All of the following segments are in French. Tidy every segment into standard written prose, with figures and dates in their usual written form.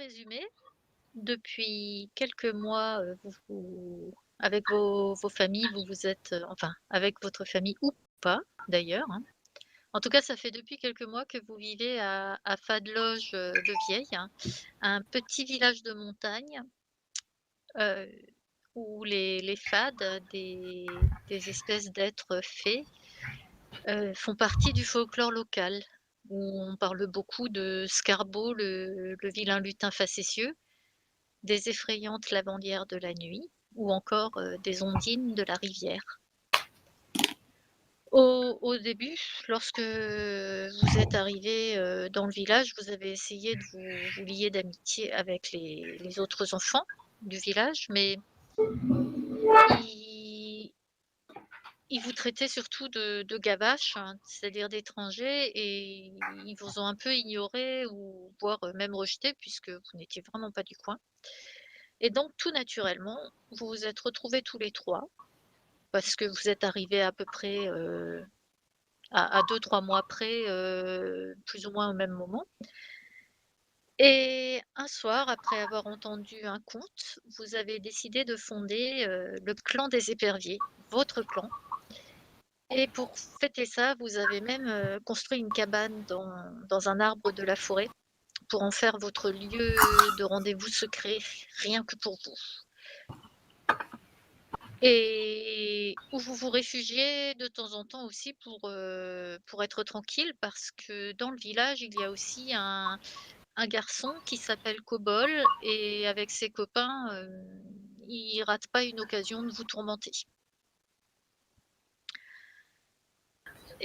résumé, depuis quelques mois, avec vos familles, vous vous êtes, enfin, avec votre famille ou pas d'ailleurs, hein. En tout cas, ça fait depuis quelques mois que vous vivez à Fadloge, le Vieil, hein, un petit village de montagne, heu, où les fades, des espèces d'êtres fées, font partie du folklore local, où on parle beaucoup de Scarbo, le vilain lutin facétieux, des effrayantes lavandières de la nuit ou encore, des ondines de la rivière. Au début, lorsque vous êtes arrivés, dans le village, vous avez essayé de vous lier d'amitié avec les autres enfants du village, mais ils ils vous traitaient surtout de gavaches, hein, c'est-à-dire d'étrangers, et ils vous ont un peu ignorés ou voire, même rejetés puisque vous n'étiez vraiment pas du coin. Et donc tout naturellement, vous vous êtes retrouvés tous les 3 parce que vous êtes arrivés à peu près, à 2-3 mois près, plus ou moins au même moment. Et un soir, après avoir entendu un conte, vous avez décidé de fonder, le clan des éperviers, votre clan. Et pour fêter ça, vous avez même, construit une cabane dans un arbre de la forêt pour en faire votre lieu de rendez-vous secret, rien que pour vous. Et où vous vous réfugiez de temps en temps aussi pour être tranquille parce que dans le village, il y a aussi un garçon qui s'appelle Cobol et avec ses copains, il rate pas une occasion de vous tourmenter.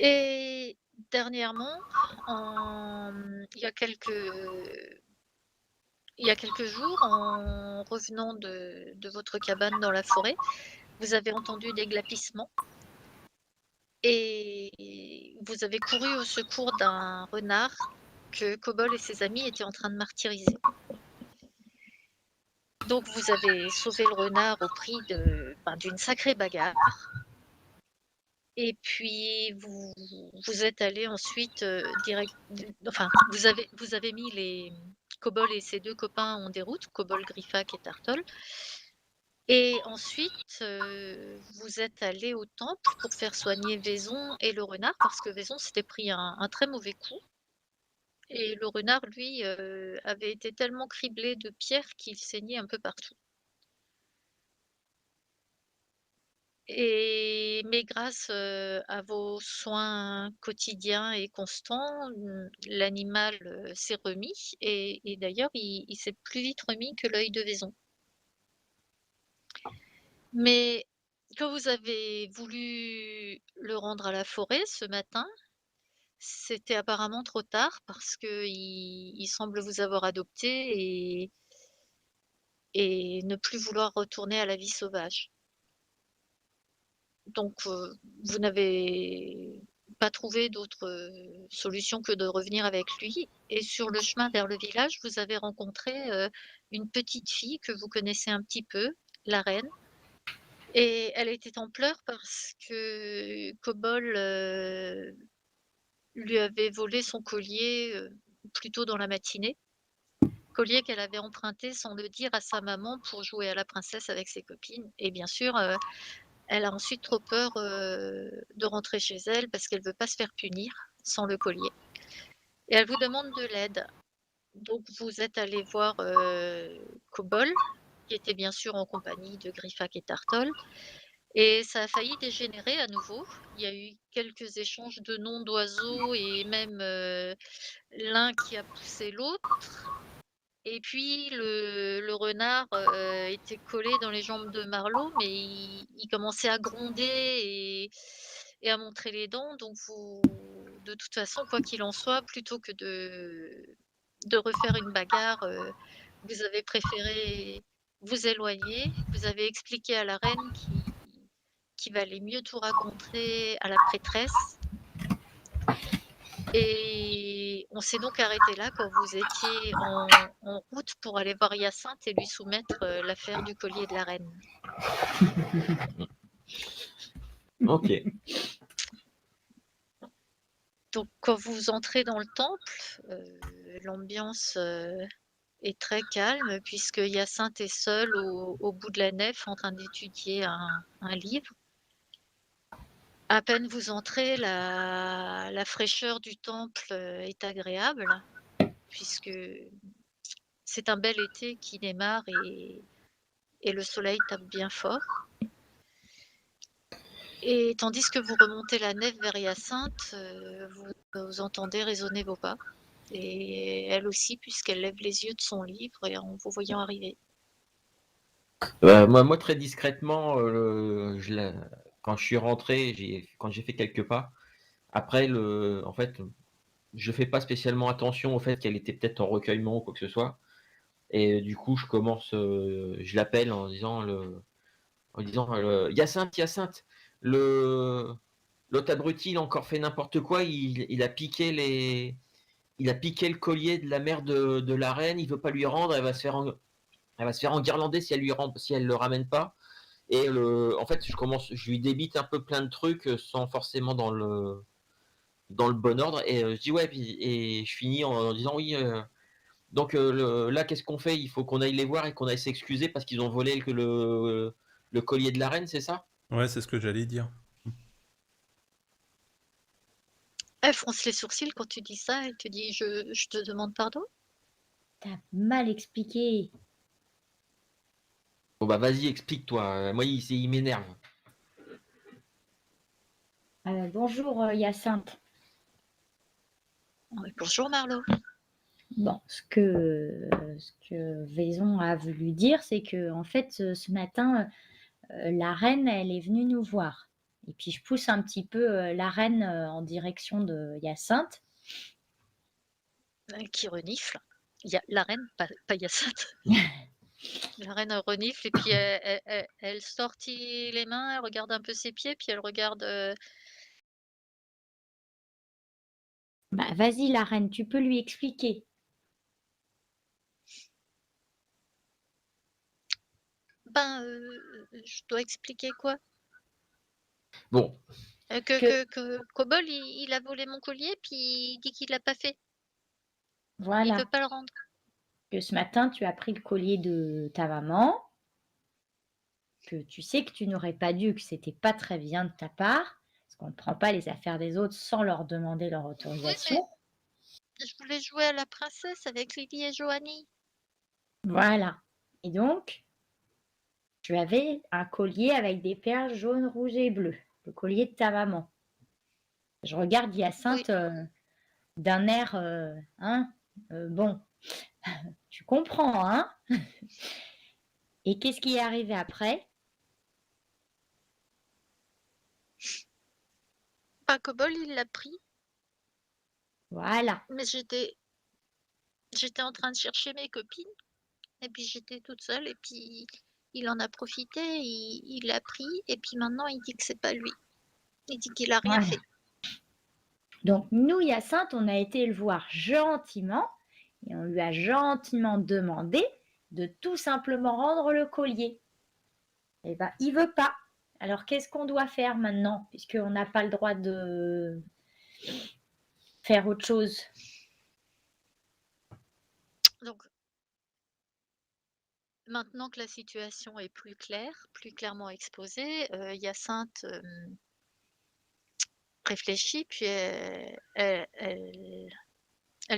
Et dernièrement, il y a quelques jours, en revenant de votre cabane dans la forêt, vous avez entendu des glapissements. Et vous avez couru au secours d'un renard que Cobol et ses amis étaient en train de martyriser. Donc vous avez sauvé le renard au prix d'une sacrée bagarre. Et puis vous êtes allés ensuite, enfin vous avez mis les Cobol et ses 2 copains en déroute, Cobol, Griffac et Tartol. Et ensuite, vous êtes allés au temple pour faire soigner Vaison et le renard parce que Vaison s'était pris un très mauvais coup. Et le renard, lui, avait été tellement criblé de pierres qu'il saignait un peu partout. Mais grâce, à vos soins quotidiens et constants, l'animal, s'est remis et d'ailleurs il s'est plus vite remis que l'œil de Vaison. Mais quand vous avez voulu le rendre à la forêt ce matin, c'était apparemment trop tard parce qu'il semble vous avoir adopté et ne plus vouloir retourner à la vie sauvage. Donc, vous n'avez pas trouvé d'autre, solution que de revenir avec lui et sur le chemin vers le village, vous avez rencontré, une petite fille que vous connaissez un petit peu, la reine, et elle était en pleurs parce que Cobol, lui avait volé son collier, plus tôt dans la matinée. Collier qu'elle avait emprunté sans le dire à sa maman pour jouer à la princesse avec ses copines et bien sûr, elle a ensuite trop peur, de rentrer chez elle parce qu'elle veut pas se faire punir sans le collier et elle vous demande de l'aide. Donc vous êtes allés voir, Cobol, qui était bien sûr en compagnie de Griffac et Tartol et ça a failli dégénérer à nouveau. Il y a eu quelques échanges de noms d'oiseaux et même, l'un qui a poussé l'autre. Et puis le renard, était collé dans les jambes de Marlowe, mais il commençait à gronder et à montrer les dents, donc vous de toute façon, quoi qu'il en soit, plutôt que de refaire une bagarre, vous avez préféré vous éloigner. Vous avez expliqué à la reine qu'il valait mieux tout raconter à la prêtresse et on s'est donc arrêté là quand vous étiez en route pour aller voir Hyacinthe et lui soumettre, l'affaire du collier de la reine. Ok. Donc quand vous entrez dans le temple, l'ambiance, est très calme puisque Hyacinthe est seule au bout de la nef en train d'étudier un livre. À peine vous entrez, la fraîcheur du temple, est agréable puisque c'est un bel été qui démarre et le soleil tape bien fort. Et tandis que vous remontez la nef vers Hyacinthe, vous entendez résonner vos pas et elle aussi puisqu'elle lève les yeux de son livre et en vous voyant arriver. Moi très discrètement, quand je suis rentré, quand j'ai fait quelques pas, après en fait, je fais pas spécialement attention au fait qu'elle était peut-être en recueillement ou quoi que ce soit et du coup, je l'appelle en disant: «Hyacinthe, Hyacinthe, le l'autre abruti, il a encore fait n'importe quoi, il a piqué le collier de la mère de la reine, il veut pas lui rendre, elle va se faire enguirlander si elle le ramène pas.» Et en fait, je lui débite un peu plein de trucs sans forcément dans le bon ordre. Et je dis ouais, et je finis en disant oui. Donc là, qu'est-ce qu'on fait? Il faut qu'on aille les voir et qu'on aille s'excuser parce qu'ils ont volé le collier de la reine, c'est ça? Ouais, c'est ce que j'allais dire. Elle fronce les sourcils quand tu dis ça, elle te dit: «Je te demande pardon?» T'as mal expliqué. Bon bah vas-y, explique-toi. Moi, il m'énerve. Bonjour Hyacinthe. «Oui, bonjour Marlo». Bon, ce que Vaison a voulu dire, c'est que en fait, ce matin, la reine, elle est venue nous voir. Et puis je pousse un petit peu la reine en direction de Hyacinthe. Qui renifle. Il y a la reine, pas Hyacinthe. La reine renifle et puis elle sortit les mains, elle regarde un peu ses pieds, puis elle regarde, Bah, vas-y, la reine, tu peux lui expliquer. ben, je dois expliquer quoi? Bon, Que Que que que Cobol il a volé mon collier, puis il dit qu'il l'a pas fait. Il veut voilà, pas le rendre. que ce matin, tu as pris le collier de ta maman, que tu sais que tu n'aurais pas dû, que c'était pas très bien de ta part, parce qu'on ne prend pas les affaires des autres sans leur demander leur Oui, mais autorisation. je voulais jouer à la princesse avec Lily et Joanie. Voilà. Et donc, tu avais un collier avec des perles jaunes, rouges et bleues, le collier de ta maman. Je regarde Oui, Hyacinthe d'un air, hein, bon, tu comprends, hein? Et qu'est-ce qui est arrivé après? pas Cobol il l'a pris, Voilà. mais j'étais en train de chercher mes copines et puis j'étais toute seule et puis il en a profité, il l'a pris et puis maintenant il dit que c'est pas lui. Il dit qu'il a rien Voilà. fait. Donc nous, Hyacinthe, on a été le voir gentiment et on lui a gentiment demandé de tout simplement rendre le collier. Eh ben, il veut pas. Alors qu'est-ce qu'on doit faire maintenant, puisqu'on n'a pas le droit de faire autre chose? Donc maintenant que la situation est plus claire, plus clairement exposée, Hyacinthe, réfléchit puis elle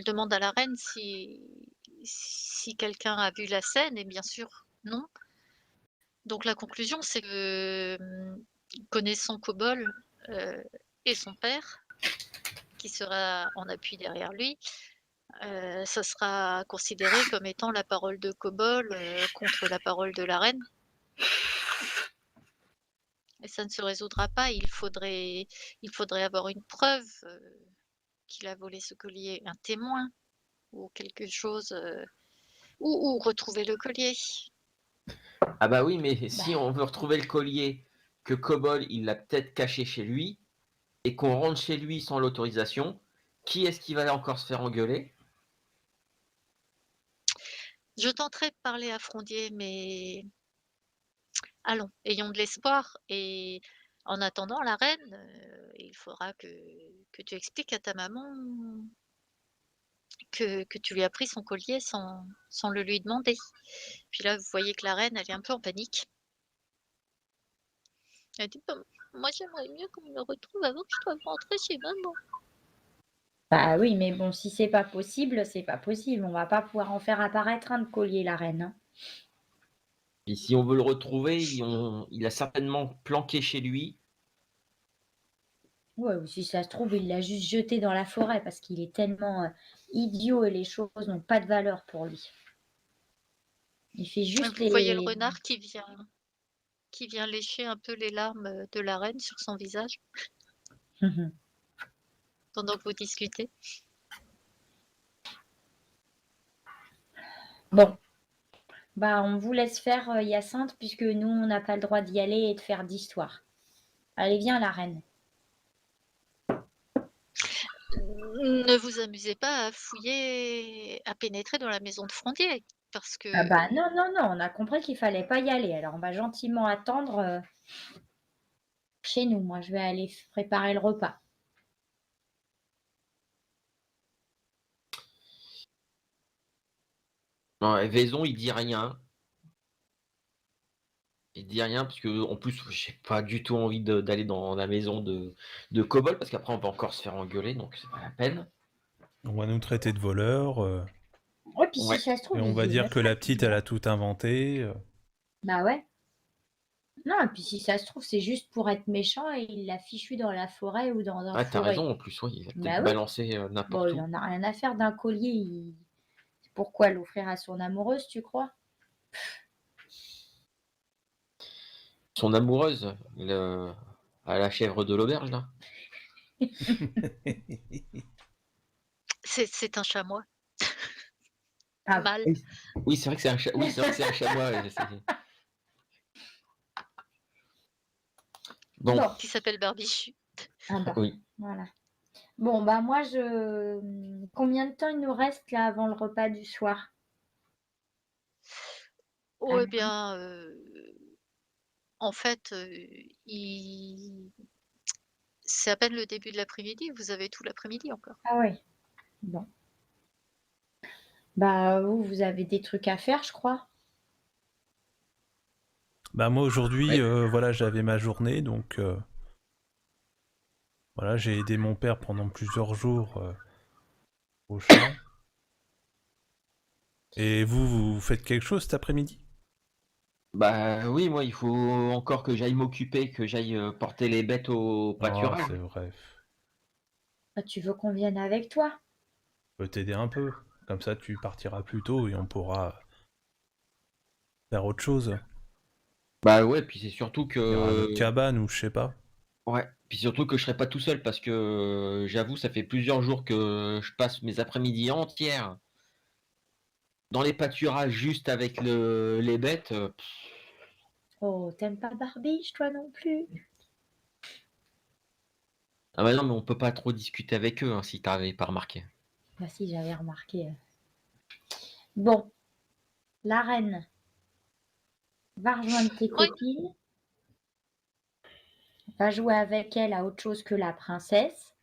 demande à la reine si quelqu'un a vu la scène et bien sûr non. Donc la conclusion c'est que, connaissant Cobol, heu et son père, qui sera en appui derrière lui, ça sera considéré comme étant la parole de Cobol, contre la parole de la reine et ça ne se résoudra pas. Il faudrait avoir une preuve, qu'il a volé ce collier, un témoin ou quelque chose, ou retrouver le collier. ah bah oui, mais si Bah, on veut retrouver le collier, que Cobol, il l'a peut-être caché chez lui, et qu'on rentre chez lui sans l'autorisation, qui est-ce qui va encore se faire engueuler? Je tenterai de parler à Frondier, mais allons, ayons de l'espoir et en attendant la reine, il faudra que tu expliques à ta maman que tu lui as pris son collier sans le lui demander. Puis là, vous voyez que la reine, elle est un peu en panique. Elle dit: «Bah, moi j'aimerais mieux qu'on me le retrouve avant que je doive rentrer chez maman». Bah oui, mais bon, si c'est pas possible, c'est pas possible. On va pas pouvoir en faire apparaître un de collier, la reine, hein. Et si on veut le retrouver, il a certainement planqué chez lui. Ouais, ou si ça se trouve, il l'a juste jeté dans la forêt parce qu'il est tellement, idiot et les choses n'ont pas de valeur pour lui. Il fait juste Vous voyez le les renard qui vient lécher un peu les larmes, de la reine sur son visage mmh. pendant que vous discutez. Bon, bah, on vous laisse faire, Hyacinthe, puisque nous, on n'a pas le droit d'y aller et de faire d'histoire. Allez, viens, la reine. Ne vous amusez pas à fouiller, à pénétrer dans la maison de Frondier, parce Ah bah, que non, non, non, on a compris qu'il fallait pas y aller. Alors, on va gentiment attendre, chez nous. Moi, je vais aller préparer le repas. Non, Vaison, il dit rien. Il dit rien parce que en plus, j'ai pas du tout envie d'aller dans la maison de Kobold parce qu'après on va encore se faire engueuler, donc c'est pas la peine. On va nous traiter de voleurs, Ouais, puis si Ouais. ça se et trouve, on il va faisait une dire que la fête, petite, lui, elle hein. a tout inventé. Bah, ouais. Non, et puis si ça se trouve, c'est juste pour être méchant et il l'a fichu dans la forêt ou dans un Ah, t'as fourré. raison en plus, ouais, il a peut-être Bah oui. balancé Bon, n'importe il où. en a rien à faire d'un collier. Pourquoi l'offrir à son amoureuse, tu crois? Son amoureuse, à la chèvre de l'auberge là. c'est un chamois Ah, mâle Oui, oui, c'est vrai que c'est un oui, c'est vrai que c'est un chamois. Bon, bon, qui s'appelle Barbichu. ah bah, oui. voilà. Bon, bah moi, combien de temps il nous reste là avant le repas du soir? Oh Ah, eh bien, en fait, il c'est à peine le début de l'après-midi, vous avez tout l'après-midi encore. ah oui, bon. Bah, vous avez des trucs à faire, je crois. Bah moi aujourd'hui, Ouais. voilà, j'avais ma journée, donc voilà, j'ai aidé mon père pendant plusieurs jours au champ. Et vous faites quelque chose cet après-midi? Bah oui, moi il faut encore que j'aille m'occuper, que j'aille porter les bêtes au Ah, pâturage. c'est vrai. Ah, tu veux qu'on vienne avec toi? Je peux t'aider un peu. Comme ça, tu partiras plus tôt et on pourra faire autre chose. Bah ouais, puis c'est surtout Ir à notre que cabane ou je sais pas. ouais, puis surtout que je serai pas tout seul parce que j'avoue, ça fait plusieurs jours que je passe mes après-midi entières dans les pâturages juste avec les bêtes. Oh, t'aimes pas Barbiche, toi non plus? Ah bah non, mais on peut pas trop discuter avec eux, hein, si t'avais pas remarqué. Bah si, j'avais remarqué. Bon, la reine va rejoindre tes Oui, copines, va jouer avec elles à autre chose que la princesse,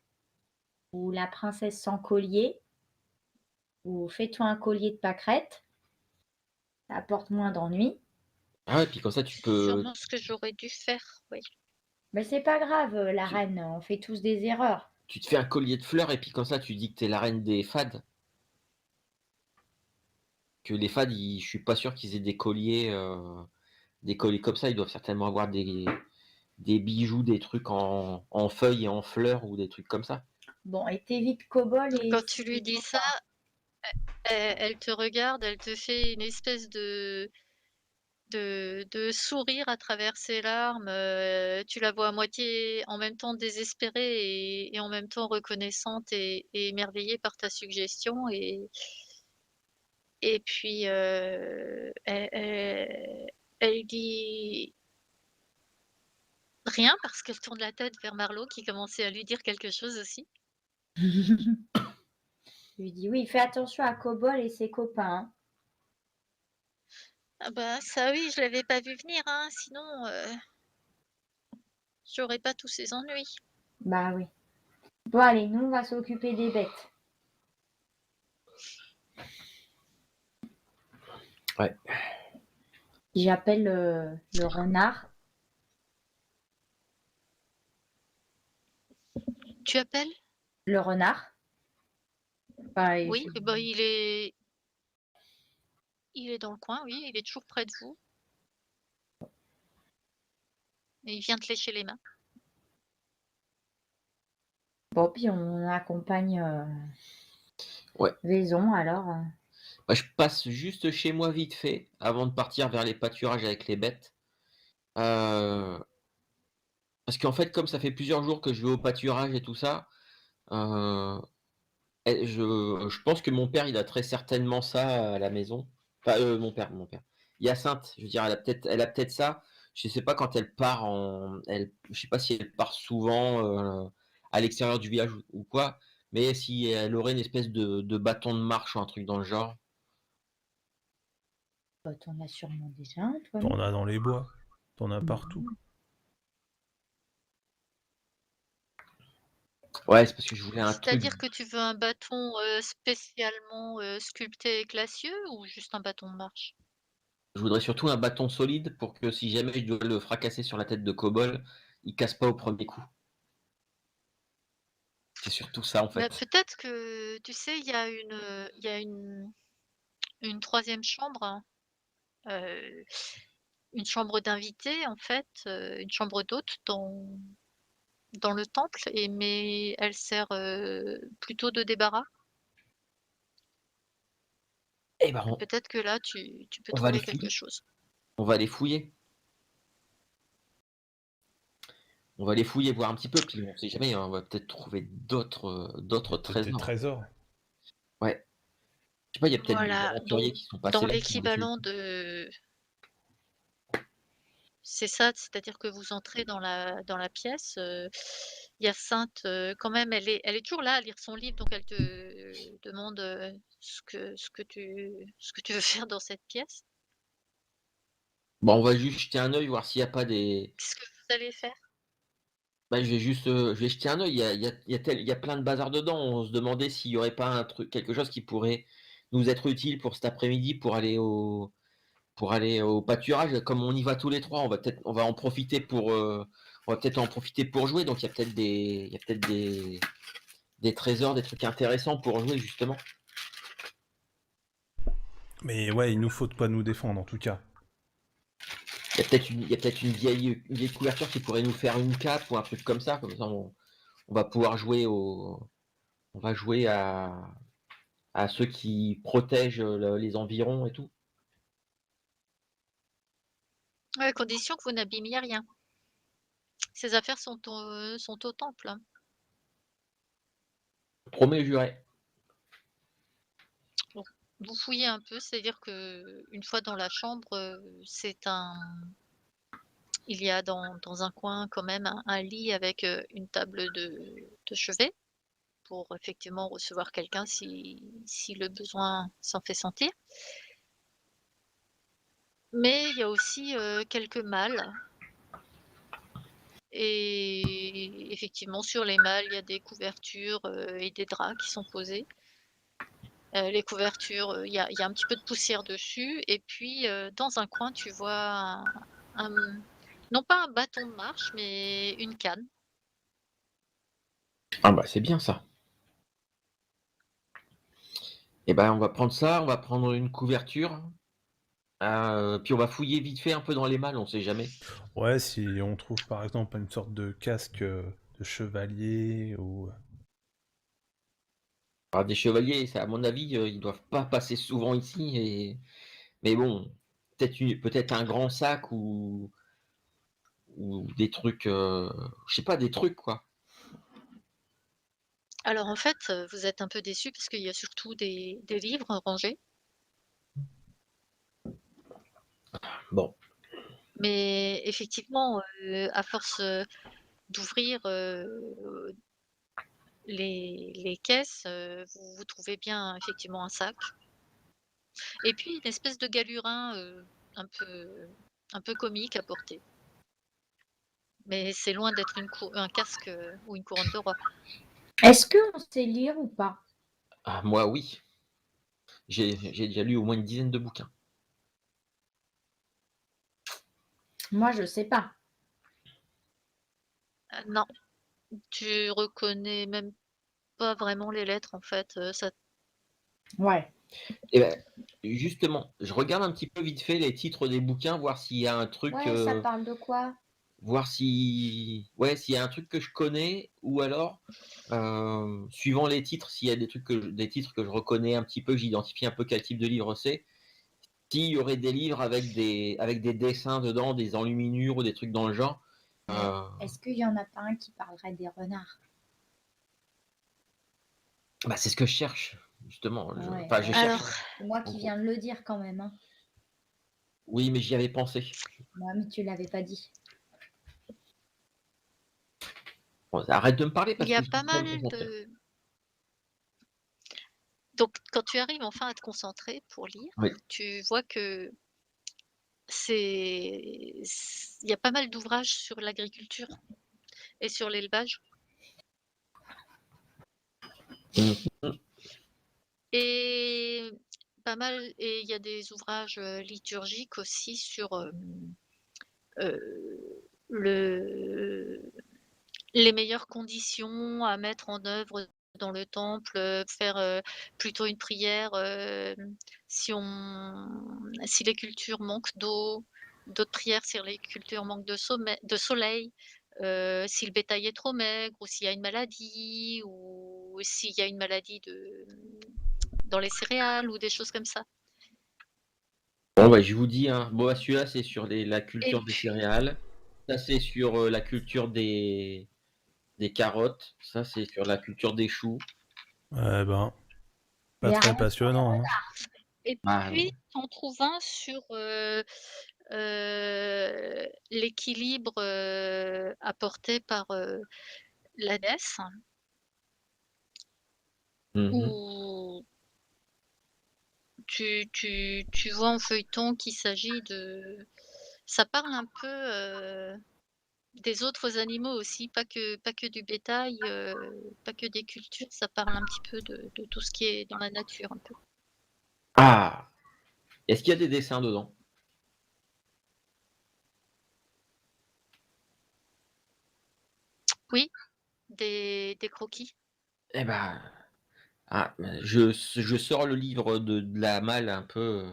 ou la princesse sans collier, ou fais-toi un collier de pâquerettes, ça apporte moins d'ennuis. Ah ouais, puis comme ça c'est sûrement ce que j'aurais dû faire, oui. Mais c'est pas grave, la tu, reine, on fait tous des erreurs. tu te fais un collier de fleurs et puis comme ça tu dis que t'es la reine des fades. Que les fades, je suis pas sûr qu'ils aient des colliers comme ça. Ils doivent certainement avoir des bijoux, des trucs en feuilles et en fleurs ou des trucs comme ça. Bon, et t'évites Cobol et Quand tu lui ses dis ça, copains. elle te regarde, elle te fait une espèce de sourire à travers ses larmes, tu la vois à moitié en même temps désespérée et en même temps reconnaissante et émerveillée par ta suggestion et puis, elle dit rien parce qu'elle tourne la tête vers Marlowe qui commençait à lui dire quelque chose aussi. Je lui dis: «Oui, fais attention à Cobol et ses copains, hein». Ah bah, ça oui, je l'avais pas vu venir, hein, sinon, j'aurais pas tous ces ennuis. Bah oui. Bon allez, nous on va s'occuper des bêtes. Ouais. J'appelle le renard. Tu appelles? Le renard. Enfin, Oui, eh ben, il est dans le coin, oui, il est toujours près de vous et il vient te lécher les mains. Bon, puis on accompagne Ouais. Vaison alors. Bah, je passe juste chez moi vite fait avant de partir vers les pâturages avec les bêtes. Parce qu'en fait, comme ça fait plusieurs jours que je vais au pâturage et tout ça, je pense que mon père, il a très certainement ça à la maison. Enfin, mon père. Hyacinthe, je veux dire, elle a peut-être ça. Je sais pas quand elle part je sais pas si elle part souvent à l'extérieur du village ou quoi, mais si elle aurait une espèce de bâton de marche ou un truc dans le genre. T'en as sûrement déjà un, toi, T'en non? as dans les bois, t'en as partout. Ouais, c'est parce que je voulais un truc. C'est-à-dire que tu veux un bâton, spécialement, sculpté et classieux ou juste un bâton de marche? Je voudrais surtout un bâton solide pour que si jamais je dois le fracasser sur la tête de Cobol, il casse pas au premier coup. C'est surtout ça en Bah, fait. peut-être que tu sais, il y a une 3e chambre, heu, une chambre d'invités en fait, une chambre d'hôte dans le temple mais elle sert, plutôt de débarras Eh ben, et peut-être que là tu peux on va les trouver quelque fouiller. chose. On va les fouiller. On va les fouiller, voir un petit peu, puis on sait jamais, hein, on va peut-être trouver d'autres Peut-être des trésors. trésors. Ouais. Je sais pas, il y a peut-être des Voilà, aventuriers donc qui sont dans passés là, qui vont les fouiller. l'équivalent de c'est ça, c'est-à-dire que vous entrez dans la pièce, Hyacinthe, quand même, elle est toujours là à lire son livre, donc elle te demande, ce que tu veux faire dans cette pièce. Bon, on va juste jeter un œil, voir s'il y a pas des. Qu'est-ce que vous allez faire? Bah, je vais jeter un œil. Il y a plein de bazar dedans. On se demandait s'il y aurait pas un truc, quelque chose qui pourrait nous être utile pour cet après-midi pour aller au pâturage. Comme on y va tous les trois, on va peut-être en profiter pour jouer. Donc il y a peut-être des trésors, des trucs intéressants pour jouer justement. Mais ouais, il nous faut de quoi nous défendre en tout cas. Il y a peut-être une vieille couverture qui pourrait nous faire une cape ou un truc comme ça. Comme ça, on va pouvoir on va jouer à ceux qui protègent les environs et tout. Ouais, à condition que vous n'abîmiez rien. Ces affaires sont au temple, hein. Promets juré. Donc vous fouillez un peu, c'est-à-dire que une fois dans la chambre, il y a dans un coin quand même un lit avec, une table de chevet pour effectivement recevoir quelqu'un si le besoin s'en fait sentir. Mais il y a aussi, quelques malles et effectivement sur les malles, il y a des couvertures, et des draps qui sont posés. Les couvertures, il y a un petit peu de poussière dessus et puis, dans un coin, tu vois un non pas un bâton de marche, mais une canne. Ah bah c'est bien ça. Et ben on va prendre ça, on va prendre une couverture, puis on va fouiller vite fait un peu dans les malles, on sait jamais. Ouais, si on trouve par exemple une sorte de casque de chevalier ou... Alors, des chevaliers, à mon avis, ils doivent pas passer souvent ici, mais bon, peut-être un grand sac ou des trucs, je sais pas, des trucs quoi. Alors en fait, vous êtes un peu déçus parce qu'il y a surtout des livres rangés, Bon, mais effectivement, à force, d'ouvrir, les caisses, vous trouvez bien effectivement un sac et puis une espèce de galurin, un peu comique à porter. Mais c'est loin d'être un casque, ou une couronne de roi. Est-ce qu'on sait lire ou pas? moi oui. J'ai déjà lu au moins une dizaine de bouquins. Moi, je sais pas. Non, tu reconnais même pas vraiment les lettres en fait, ça Ouais. Et ben, justement, je regarde un petit peu vite fait les titres des bouquins, voir s'il y a un truc, Ouais, ça parle de quoi? voir si ouais, s'il y a un truc que je connais ou alors, suivant les titres, s'il y a des titres que je reconnais un petit peu, j'identifie un peu quel type de livre c'est. S'il y aurait des livres avec des dessins dedans, des enluminures ou des trucs dans le genre, Mais est-ce qu'il y en a pas un qui parlerait des renards? bah, c'est ce que je cherche, justement. Ouais, Enfin, je bah, cherche alors c'est moi en qui gros. viens de le dire quand même, hein. Oui, mais j'y avais pensé. Ouais, mais tu l'avais pas dit. Bon, arrête de me parler il parce y que a je suis pas en train de me mal concentrer. de donc quand tu arrives enfin à te concentrer pour lire, Oui. tu vois que il y a pas mal d'ouvrages sur l'agriculture et sur l'élevage Mmh. et pas mal et il y a des ouvrages, liturgiques aussi sur, le les meilleures conditions à mettre en œuvre dans le temple, faire, plutôt une prière, si les cultures manquent d'eau, d'autres prières si les cultures manquent de soleil, si le bétail est trop maigre ou s'il y a une maladie ou s'il y a une maladie dans les céréales ou des choses comme ça Bon, bah, je vous dis, hein, bon, bah, celui-là, c'est sur la et culture des puis céréales. Ça, c'est sur la culture des carottes. Ça, c'est sur la culture des choux. Eh ben, Il pas y a très rien sur les passionnant, hein. et Ah, puis tu en trouves un sur, l'équilibre, apporté par, l'ANES mmh. où tu vois en feuilleton qu'il s'agit de ça parle un peu, des autres animaux aussi, pas que du bétail, pas que des cultures, ça parle un petit peu de tout ce qui est dans la nature un peu. Ah! Est-ce qu'il y a des dessins dedans? Oui, des croquis. Eh ben, je sors le livre de la malle un peu,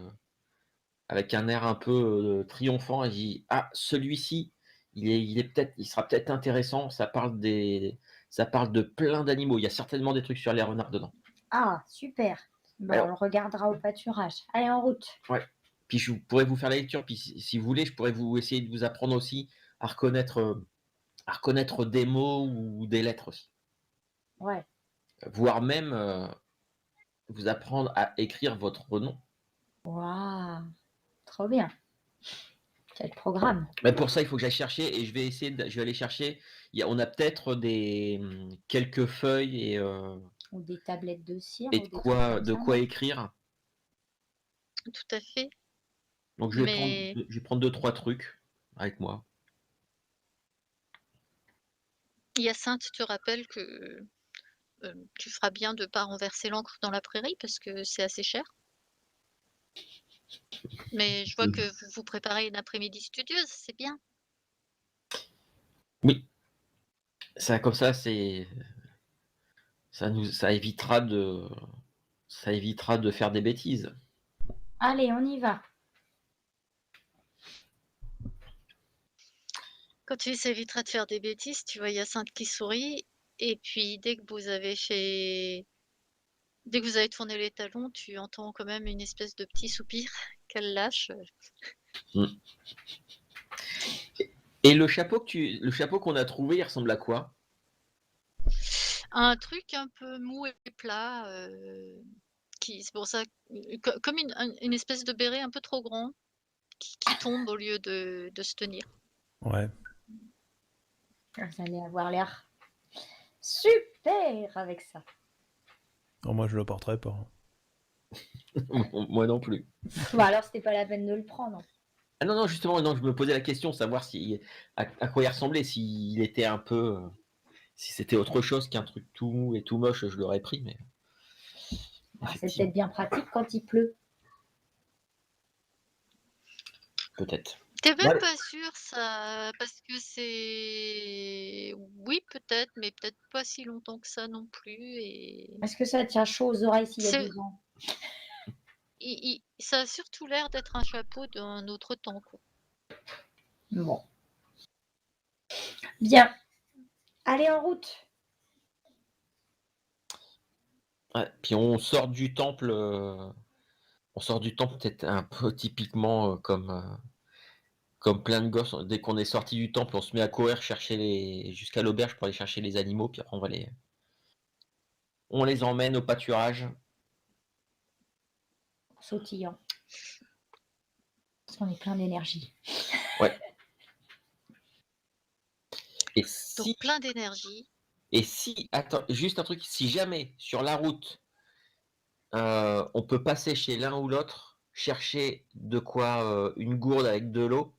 avec un air un peu, triomphant et je dis: «Ah, celui-ci, il sera peut-être intéressant». Ça parle de plein d'animaux. Il y a certainement des trucs sur les renards dedans. Ah, super. Bah, on Alors le regardera au pâturage. Allez, en route. ouais, puis je pourrais vous faire la lecture, puis si vous voulez, je pourrais vous essayer de vous apprendre aussi à reconnaître des mots ou des lettres aussi. Ouais. Voire même, vous apprendre à écrire votre nom. Waouh, trop bien. Quel programme. Mais pour ça, il faut que j'aille chercher et je vais aller chercher. On a peut-être quelques feuilles Ou des tablettes de cire et ou des trucs comme de ça, quoi non? écrire. Tout à fait, Donc mais je vais prendre 2-3 trucs avec moi. Hyacinthe te rappelle que, tu feras bien de pas renverser l'encre dans la prairie parce que c'est assez cher. Mais je vois que Mmh. vous vous préparez une après-midi studieuse, c'est bien. Oui, ça comme ça évitera de faire des bêtises. Allez, on y va. Quand tu dis: «Ça évitera de faire des bêtises», tu vois Hyacinthe qui sourit et puis dès que vous avez tourné les talons, tu entends quand même une espèce de petit soupir qu'elle lâche, Mmh. Et le chapeau qu'on a trouvé, il ressemble à quoi? un truc un peu mou et plat, qui c'est pour ça, comme une espèce de béret un peu trop grand qui tombe au lieu de se tenir. Ouais. Vous allez avoir l'air super avec ça. Non, moi, je le porterai pas, hein. Moi non plus. Bah alors, c'était pas la peine de le prendre. Ah non, non, justement, non, je me posais la question, savoir à quoi il ressemblait, s'il était un peu, si c'était autre chose qu'un truc tout mou et tout moche, je l'aurais pris, mais C'est Effectivement, peut-être bien pratique quand il pleut. peut-être. Tu Bon, même allez. pas sûre ça parce que c'est oui peut-être, mais peut-être pas si longtemps que ça non plus et Est-ce que ça tient chaud aux oreilles s'il y a du c'est vent? i i ça a surtout l'air d'être un chapeau d'un autre temps, quoi. Bon, bien. Allez, en route. Ouais, puis on sort du temple peut-être un peu typiquement, comme plein de gosses. Dès qu'on est sorti du temple, on se met à courir chercher jusqu'à l'auberge pour aller chercher les animaux, puis après on les emmène au pâturage. Sautillant, parce qu'on est plein d'énergie. Ouais. Et Donc si plein d'énergie. attends, juste un truc, si jamais sur la route, on peut passer chez l'un ou l'autre, chercher de quoi, une gourde avec de l'eau,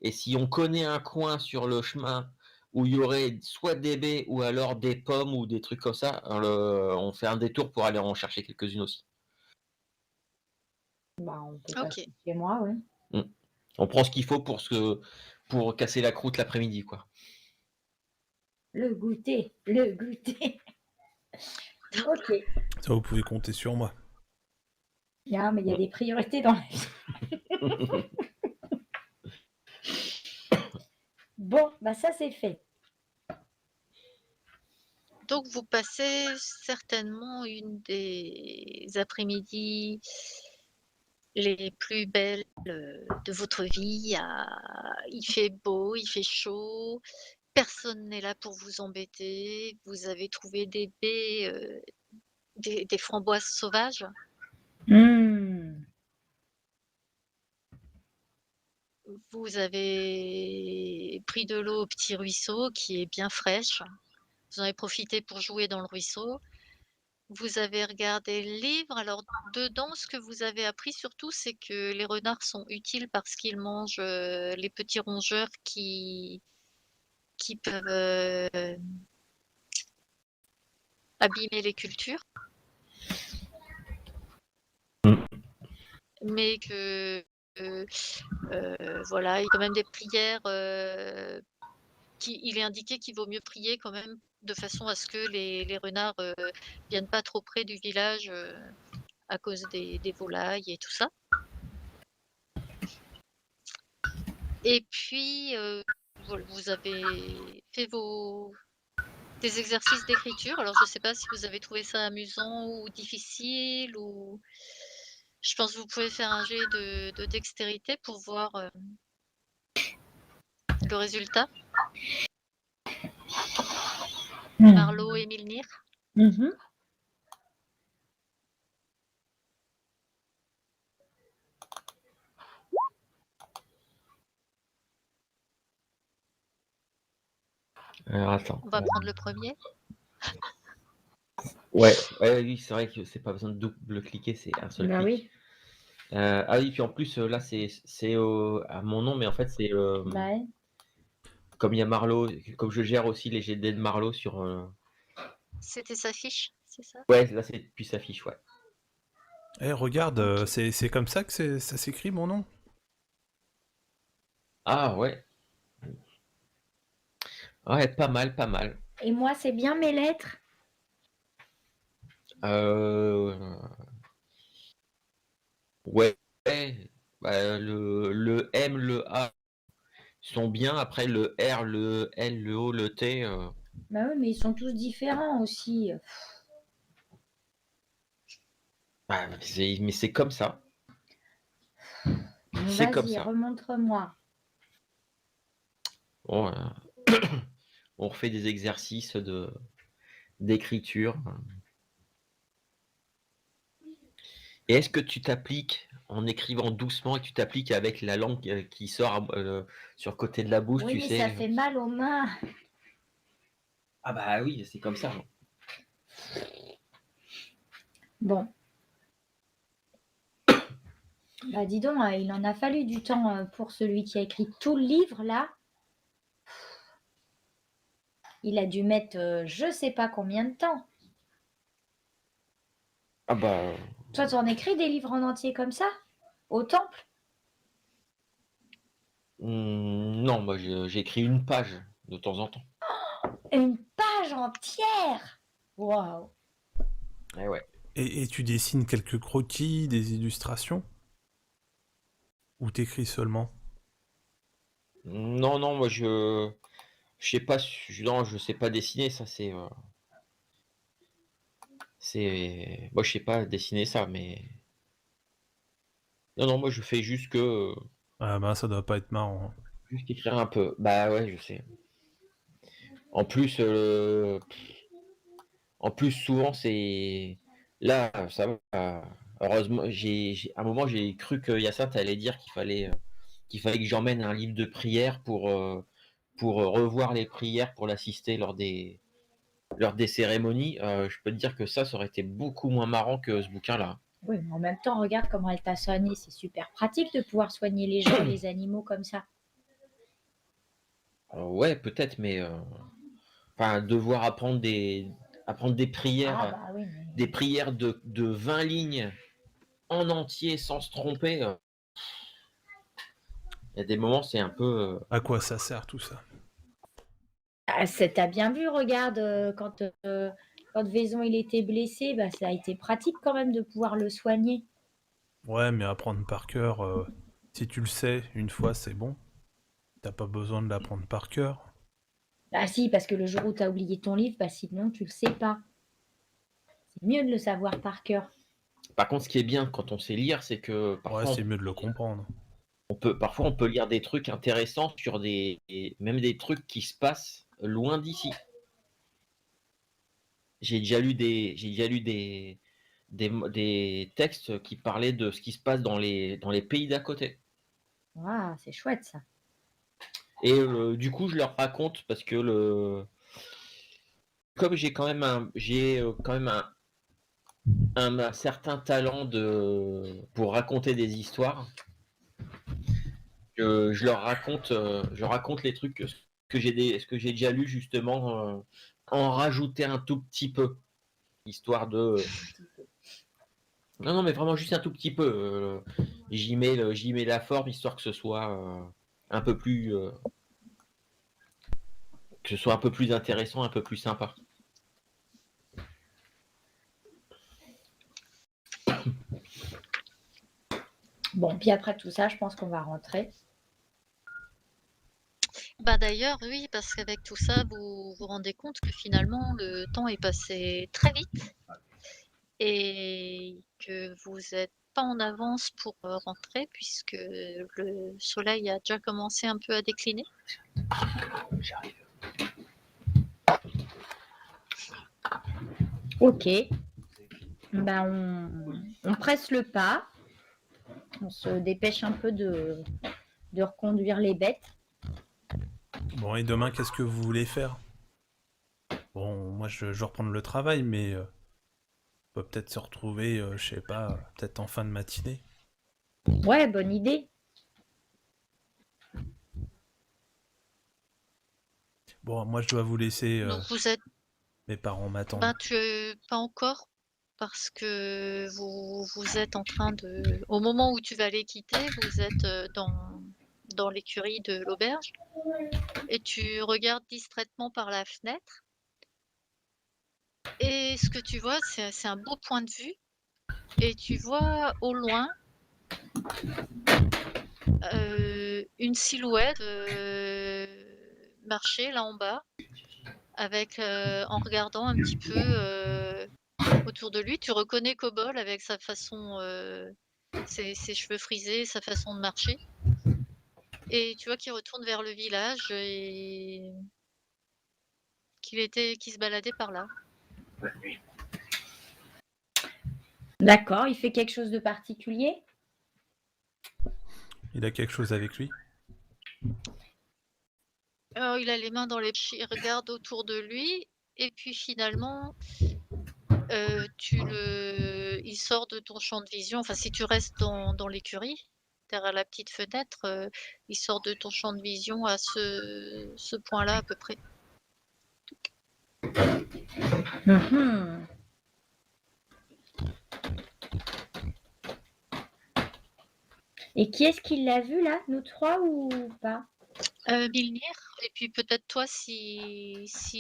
et si on connaît un coin sur le chemin où il y aurait soit des baies ou alors des pommes ou des trucs comme ça, on fait un détour pour aller en chercher quelques-unes aussi. Bah, on peut passer OK. chez moi, oui. Mmh. On prend ce qu'il faut pour casser la croûte l'après-midi, quoi. Le goûter, le goûter. Ok. Ça, vous pouvez compter sur moi. Bien, mais il y a des priorités dans la vie. Bon, bah ça c'est fait. Donc vous passez certainement une des après-midi les plus belles, de votre vie à il fait beau, il fait chaud, personne n'est là pour vous embêter, vous avez trouvé des baies, des framboises sauvages, Mmh. vous avez pris de l'eau au petit ruisseau qui est bien fraîche, vous en avez profité pour jouer dans le ruisseau. Vous avez regardé le livre, alors dedans, ce que vous avez appris surtout, c'est que les renards sont utiles parce qu'ils mangent, les petits rongeurs qui peuvent, abîmer les cultures. Mmh. Mais que, heu voilà, il y a quand même des prières, il est indiqué qu'il vaut mieux prier quand même de façon à ce que les renards, viennent pas trop près du village, à cause des volailles et tout ça. Et puis, voilà, vous avez fait des exercices d'écriture. Alors je ne sais pas si vous avez trouvé ça amusant ou difficile ou je pense que vous pouvez faire un jet de dextérité pour voir, le résultat. Mmh. Marlo et Milnir. Mmh. Alors attends, On va prendre le premier. ouais, ouais, oui, c'est vrai que c'est pas besoin de double-cliquer, c'est un seul Bah clic. oui, Ah oui, puis en plus, là, c'est à mon nom, mais en fait, c'est, bah ouais. comme il y a Marlo, comme je gère aussi les GD de Marlo sur, C'était sa fiche, c'est ça? ouais, là, c'est depuis sa fiche, ouais. Eh, regarde, OK. c'est comme ça que ça s'écrit mon nom. Ah ouais, ouais, pas mal, pas mal. Et moi, c'est bien mes lettres. Heu, ouais, bah, le M, le A sont bien, après le R, le L, le O, le T, Bah oui, mais ils sont tous différents aussi. bah, mais c'est comme ça, Bon, c'est comme vas-y, ça. remontre-moi. Bon, on refait des exercices d'écriture. Et est-ce que tu t'appliques en écrivant doucement et que tu t'appliques avec la langue, qui sort, sur le côté de la bouche, Oui, tu mais ça sais? fait mal aux mains. Ah bah oui, c'est comme ça. Bon, bah dis donc, il en a fallu du temps pour celui qui a écrit tout le livre là. Il a dû mettre je sais pas combien de temps. Ah bah, Toi, t'en écris des livres en entier comme ça? Au temple? non, moi j'écris une page de temps en temps. Une page entière! Waouh! Eh ouais. Et tu dessines quelques croquis, des illustrations? Ou t'écris seulement? Non, non, moi je sais pas, non, je sais pas dessiner, ça moi je sais pas dessiner ça, mais non, non, moi je fais Ah bah ça doit pas être marrant, hein. juste écrire un peu. Bah ouais, je sais. En plus, souvent c'est là, ça va. Heureusement, à un moment j'ai cru que Hyacinthe allait dire qu'il fallait que j'emmène un livre de prière pour revoir les prières pour l'assister lors des cérémonies. Je peux te dire que ça aurait été beaucoup moins marrant que ce bouquin-là. Oui, mais en même temps, regarde comment elle t'a soigné. C'est super pratique de pouvoir soigner les gens et les animaux comme ça. Alors, ouais, peut-être, mais enfin, devoir apprendre Ah bah oui, mais... des prières de 20 lignes en entier sans se tromper. Il y a des moments, c'est un peu. À quoi ça sert tout ça? Ah, t'as bien vu, regarde, quand Vaison il était blessé, bah, ça a été pratique quand même de pouvoir le soigner. Ouais, mais apprendre par cœur, si tu le sais une fois, c'est bon. T'as pas besoin de l'apprendre par cœur. Ah si, parce que le jour où t'as oublié ton livre, bah sinon tu le sais pas. C'est mieux de le savoir par cœur. Par contre, ce qui est bien quand on sait lire, c'est que Ouais, c'est mieux de le comprendre. parfois on peut lire des trucs intéressants sur même des trucs qui se passent loin d'ici. J'ai déjà lu des textes qui parlaient de ce qui se passe dans les pays d'à côté. Ah, c'est chouette ça. Et du coup, je leur raconte parce que comme j'ai quand même un certain talent pour raconter des histoires, je raconte les trucs ce que j'ai déjà lu justement, en rajouter un tout petit peu, histoire de. Non, non, mais vraiment juste un tout petit peu. J'y mets la forme histoire un peu plus, que ce soit un peu plus intéressant, un peu plus sympa. Bon, puis après tout ça, je pense qu'on va rentrer. Bah d'ailleurs, oui, parce qu'avec tout ça, vous vous rendez compte que finalement le temps est passé très vite et que vous n'êtes pas en avance pour rentrer puisque le soleil a déjà commencé un peu à décliner. J'arrive. Ok. Ben, on presse le pas. On se dépêche un peu de reconduire les bêtes. Bon, et demain, qu'est-ce que vous voulez faire? Bon, moi, je vais reprendre le travail, mais on peut peut-être se retrouver, je sais pas, peut-être en fin de matinée. Ouais, bonne idée. Bon, moi, je dois vous laisser, Donc vous êtes, mes parents m'attendent. ben pas encore parce que vous êtes en train de, au moment où tu vas les quitter, vous êtes dans l'écurie de l'auberge et tu regardes distraitement par la fenêtre. Et ce que tu vois, c'est un beau point de vue et tu vois au loin, une silhouette, marcher là en bas avec, en regardant un petit peu, autour de lui. Tu reconnais Cobol avec sa façon, ses cheveux frisés, sa façon de marcher et tu vois qu'il retourne vers le village et qu'il se baladait par là. D'accord, il fait quelque chose de particulier? Il a quelque chose avec lui? Il a les mains dans les poches, il regarde autour de lui et puis finalement, il sort de ton champ de vision. Enfin, si tu restes dans l'écurie, derrière la petite fenêtre, il sort de ton champ de vision à ce point-là à peu près. Mhm. Et qui est-ce qui l'a vu là, nous trois ou pas? Milnir et puis peut-être toi si tu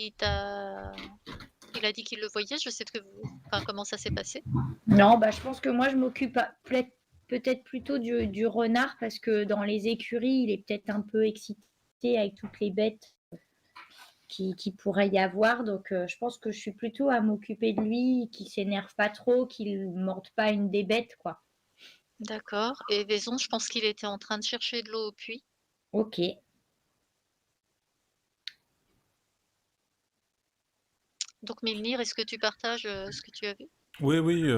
il a dit qu'il le voyait, je sais que comment ça s'est passé? Non, bah, je pense que moi je m'occupe peut-être plutôt du renard parce que dans les écuries, il est peut-être un peu excité avec toutes les bêtes qui pourrait y avoir. Donc, je pense que je suis plutôt à m'occuper de lui, qu'il s'énerve pas trop, qu'il morde pas une des bêtes, quoi. D'accord et Vaison, je pense qu'il était en train de chercher de l'eau au puits. OK. Donc Milnir, est-ce que tu partages, ce que tu as vu? Oui, oui.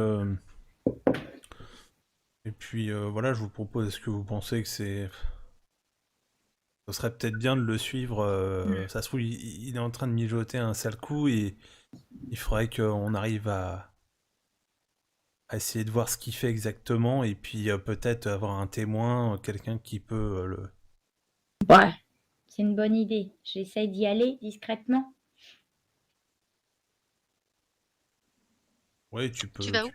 Et puis voilà, je vous propose, est-ce que vous pensez que ce serait peut-être bien de le suivre ça se trouve, il est en train de mijoter un sale coup et il faudrait qu'on arrive à essayer de voir ce qu'il fait exactement et puis peut-être avoir un témoin, quelqu'un qui peut le... Ouais, c'est une bonne idée. J'essaye d'y aller discrètement. Oui, Tu vas où? tu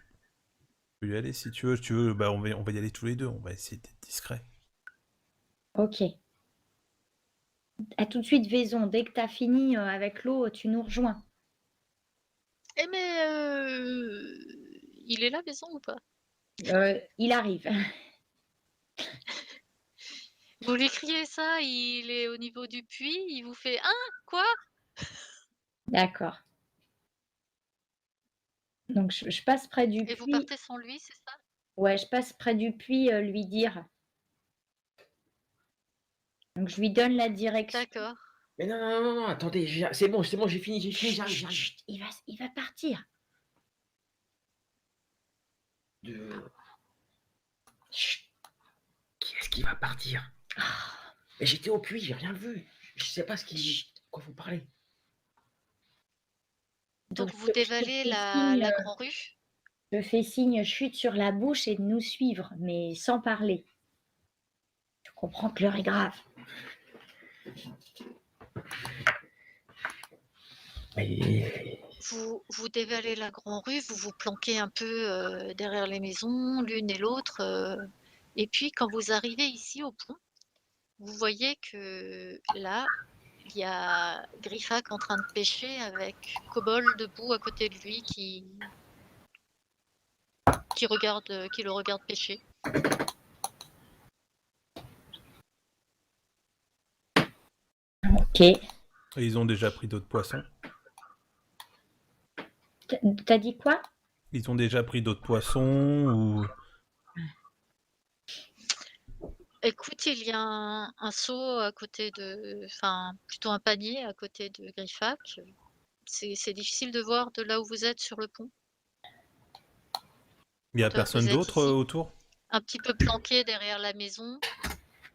peux y aller si tu veux. Si tu veux, bah, on va y aller tous les deux, on va essayer d'être discret. OK. À tout de suite, Vaison. Dès que tu as fini, avec l'eau, tu nous rejoins. Eh mais il est là Vaison ou pas? Il arrive. Vous lui criez ça, il est au niveau du puits, il vous fait: «Hein? Quoi?» D'accord. Donc je passe près du et vous puits. partez sans lui, c'est ça? Ouais, je passe près du puits, lui dire. Donc je lui donne la direction. D'accord. Mais non, non, non, non, attendez, c'est bon, j'ai fini, j'arrive, Chut, j'arrive. chut, il va partir. De... Chut. Qui est-ce qui va partir? Ah, Mais j'étais au puits, j'ai rien vu. Je sais pas quoi vous parlez. donc Donc vous je te dévalez fais la signe, la grand rue? chute sur la bouche et de nous suivre, mais sans parler. Tu comprends que l'heure est grave. Mais... Vous dévalez la grand rue, vous vous planquez un peu, derrière les maisons, l'une et l'autre, et puis quand vous arrivez ici au pont, vous voyez que là, il y a Griffac en train de pêcher avec Cobol debout à côté de lui qui le regarde pêcher. OK. Et ils ont déjà pris d'autres poissons. T'as dit quoi? Ils ont déjà pris d'autres poissons ou... Écoute, il y a un seau à côté enfin, plutôt un panier à côté de Griffac. C'est difficile de voir de là où vous êtes sur le pont. Il y a Toi, vous personne êtes d'autre ici, autour? un petit peu planqué derrière la maison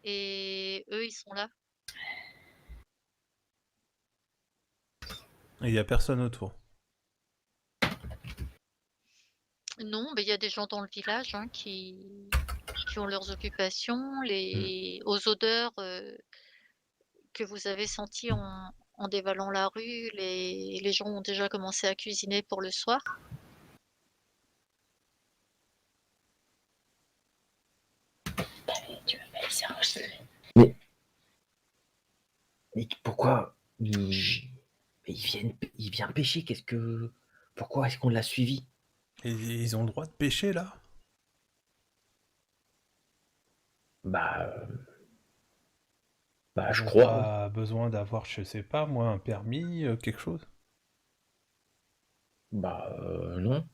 et eux, ils sont là. Il y a personne autour. Non, mais il y a des gens dans le village, hein, qui ont leurs occupations, aux odeurs, que vous avez senties en dévalant la rue, les gens ont déjà commencé à cuisiner pour le soir. Tu vas pas laisser enregistrer. Mais pourquoi il vient pêcher, Pourquoi est-ce qu'on l'a suivi? Et ils ont le droit de pêcher là? Bah, bah, je Ils ont crois, hein. pas besoin d'avoir, je sais pas moi, un permis, quelque chose? Bah, non.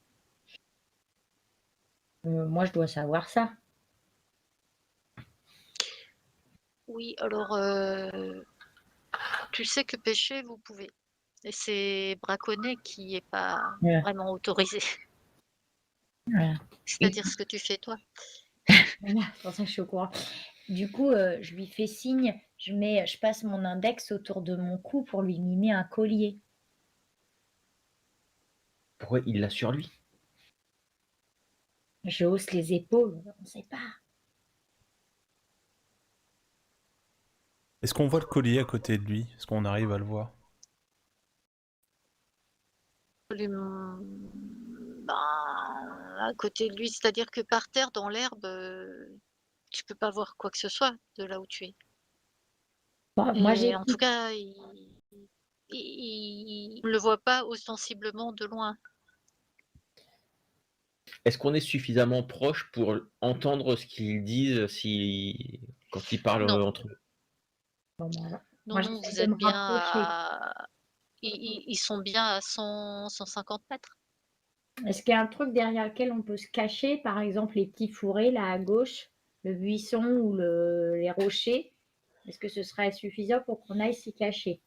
Moi, je dois savoir ça. Oui, alors, tu sais que pêcher, vous pouvez et c'est braconner qui est pas Ouais, vraiment autorisé. voilà. Et C'est-à-dire ce que tu fais toi. voilà, c'est pour ça que je suis au courant. Du coup, je lui fais signe, je passe mon index autour de mon cou pour lui mimer un collier. Pourquoi il l'a sur lui? Je hausse les épaules, on sait pas. Est-ce qu'on voit le collier à côté de lui? Est-ce qu'on arrive à le voir? Absolument, ben, à côté de lui, c'est-à-dire que par terre dans l'herbe, tu peux pas voir quoi que ce soit de là où tu es. Bon, moi, Et en tout j'écoute. cas, il ne le voit pas ostensiblement de loin. Est-ce qu'on est suffisamment proche pour entendre ce qu'ils disent quand ils parlent Non, entre eux? Bon, voilà. non, Moi, non, j'essaie vous de êtes me bien rapprocher. ils sont bien à 100-150 mètres. Est-ce qu'il y a un truc derrière lequel on peut se cacher, par exemple les petits fourrés là à gauche, le buisson ou les rochers? Est-ce que ce serait suffisant pour qu'on aille s'y cacher?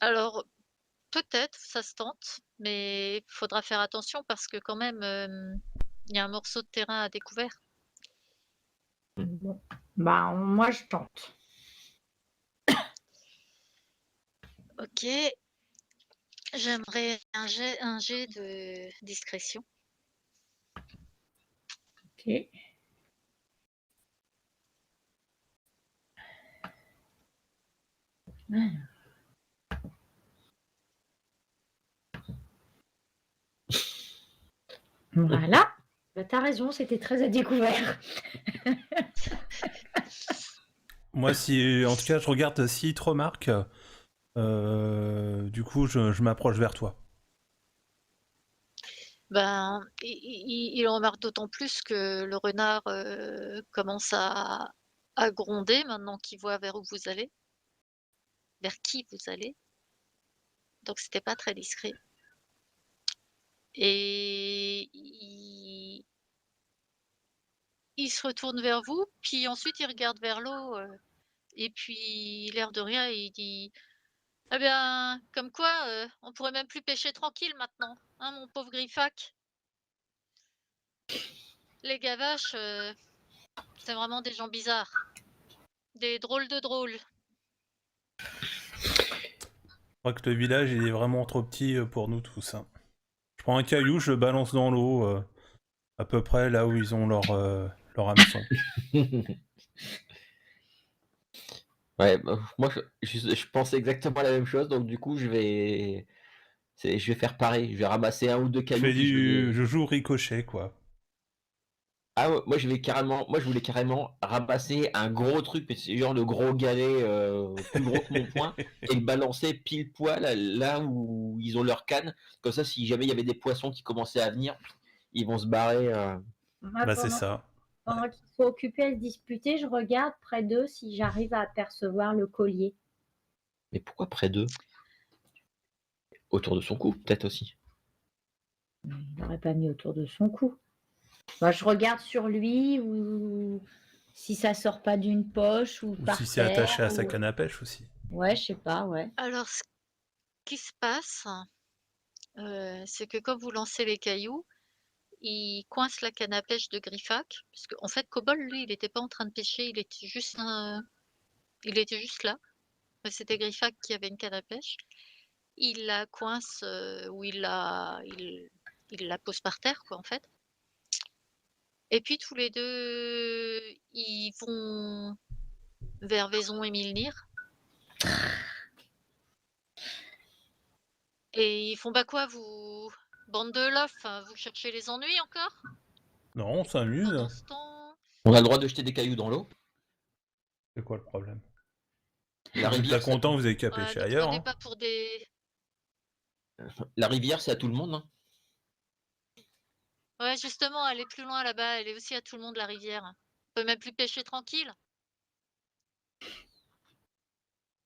Alors, peut-être, ça se tente, mais il faudra faire attention parce que quand même, il y a un morceau de terrain à découvert. Bon, bah, moi je tente. OK, j'aimerais un jet de discrétion. Ok. Voilà. Bah, t'as raison, c'était très à découvert. Moi, si, en tout cas, je regarde s'il te remarque. Du coup, je m'approche vers toi. Ben, il remarque d'autant plus que le renard, commence à gronder maintenant qu'il voit vers où vous allez, vers qui vous allez, donc c'était pas très discret et il se retourne vers vous, puis ensuite il regarde vers l'eau, et puis l'air de rien, il dit: «Eh bien, comme quoi, on pourrait même plus pêcher tranquille maintenant, hein, mon pauvre Griffac? Les Gavaches, c'est vraiment des gens bizarres, des drôles de drôles». Je crois que le village, il est vraiment trop petit pour nous tous, hein. Je prends un caillou, je le balance dans l'eau, à peu près là où ils ont leur hameçon. Ouais, bah, moi je pensais exactement la même chose, donc du coup je vais faire pareil. Je vais ramasser un ou deux cailloux puis Je joue ricochet, quoi. Ah ouais, moi je voulais carrément ramasser un gros truc, mais c'est genre de gros galet plus gros que mon poing, et le balancer pile poil là où ils ont leur canne. Comme ça, si jamais il y avait des poissons qui commençaient à venir, ils vont se barrer. Moi, Bah, c'est ça. Ouais. pendant qu'ils sont occupés à se disputer, je regarde près d'eux si j'arrive à apercevoir le collier. Mais pourquoi près d'eux? Autour de son cou, peut-être aussi. Il n'aurait pas mis autour de son cou. Bah, je regarde sur lui ou si ça sort pas d'une poche ou Ou par si c'est terre. attaché à sa canne à pêche aussi. Ouais, je sais pas, ouais. Alors ce qui se passe, c'est que quand vous lancez les cailloux, il coince la canne à pêche de Griffac, parce qu'en fait Cobol lui, il était pas en train de pêcher, il était juste là. C'était Griffac qui avait une canne à pêche. Il la coince, ou il la pose par terre quoi, en fait. Et puis tous les 2, ils vont vers Vaison et Milnir. Et ils font: «Bah quoi, vous bande de lofs, vous cherchez les ennuis encore?» Non, on s'amuse. Pendant ce temps, On a le droit de jeter des cailloux dans l'eau. C'est quoi le problème? La Vous êtes pas rivière, c'est à tout, content, vous avez qu'à pêcher ne ailleurs, prenez hein. pas pour des la rivière, c'est à tout le monde, hein. ouais, justement, elle est plus loin là-bas, elle est aussi à tout le monde la rivière. On peut même plus pêcher tranquille.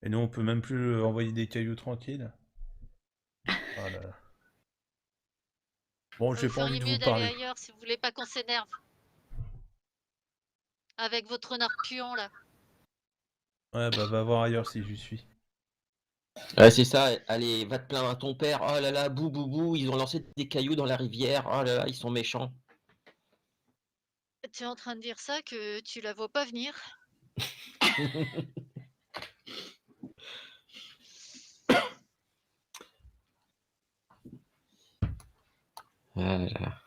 Et nous, on peut même plus envoyer des cailloux tranquilles. Oh là là. Bon, Vous j'ai pas envie feriez de mieux vous d'aller parler. ailleurs si vous voulez pas qu'on s'énerve avec votre renard puant là. Ouais, bah va voir ailleurs si j'y suis. Ouais, c'est ça. Allez, va te plaindre à ton père. Oh là là, bou bou bou, ils ont lancé des cailloux dans la rivière. Oh là là, ils sont méchants. Tu es en train de dire ça que tu la vois pas venir? Ah là là.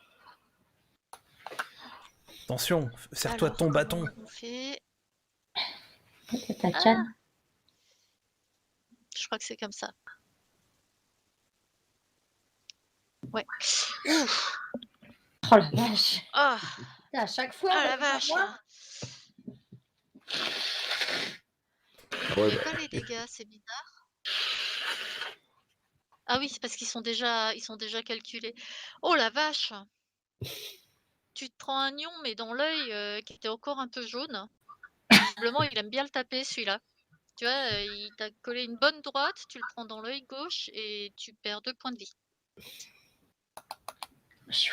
Attention, serre-toi de Alors ton comment bâton. on fait? T'as ta Ah! canne. Je crois que c'est comme ça. Ouais. Ouf! Oh la vache! Ah! Putain, à chaque fois, on Ah va la dire vache! moi. Ah ouais, Fais bah, pas les dégâts, c'est bizarre. Ah oui, c'est parce qu'ils sont déjà calculés. Oh la vache! Tu te prends un nion, mais dans l'œil, qui était encore un peu jaune. Visiblement, il aime bien le taper celui-là. Tu vois, il t'a collé une bonne droite, tu le prends dans l'œil gauche et tu perds 2 points de vie.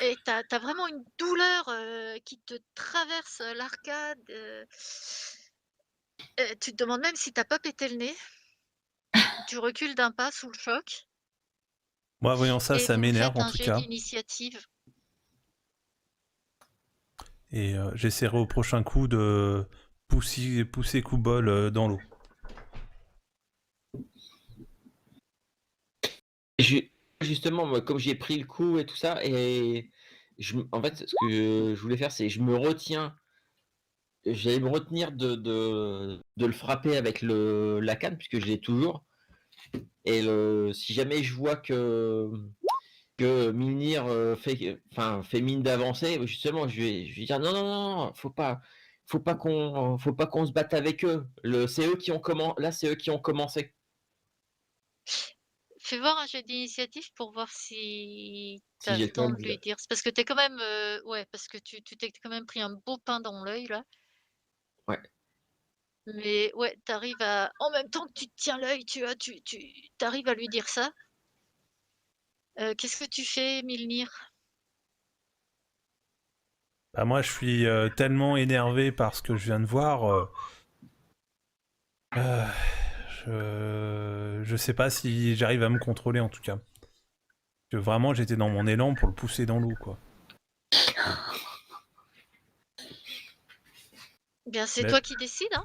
Et tu as vraiment une douleur, qui te traverse, l'arcade, tu te demandes même si tu as pas pété le nez. Tu recules d'un pas sous le choc Moi, voyant ça, et ça vous me m'énerve faites en un tout jet cas. d'initiative. Et j'essaierai au prochain coup de pousser Koubol dans l'eau. ju- justement, moi, comme j'ai pris le coup et tout ça, et en fait, ce que je voulais faire, c'est je me retiens. J'allais me retenir de le frapper avec la canne, puisque je l'ai toujours. Et si jamais je vois que Milnir fait mine d'avancer, justement, je vais dire non, non, non, faut pas qu'on se batte avec eux. C'est eux qui ont commencé. Là, c'est eux qui ont commencé. Fais voir un jet d'initiative pour voir si tu Si as j'ai le le temps temps de lui dire. C'est parce que tu es quand même, ouais, parce que tu t'es quand même pris un beau pain dans l'œil là. Ouais. Mais ouais, tu arrives à en même temps que tu te tiens l'œil, tu vois, tu arrives à lui dire ça. Qu'est-ce que tu fais, Milnir? Bah, moi, je suis tellement énervé par ce que je viens de voir. Euh, je sais pas si j'arrive à me contrôler en tout cas. Que vraiment, j'étais dans mon élan pour le pousser dans l'eau, quoi. Bien, c'est Mais- toi qui décides, hein.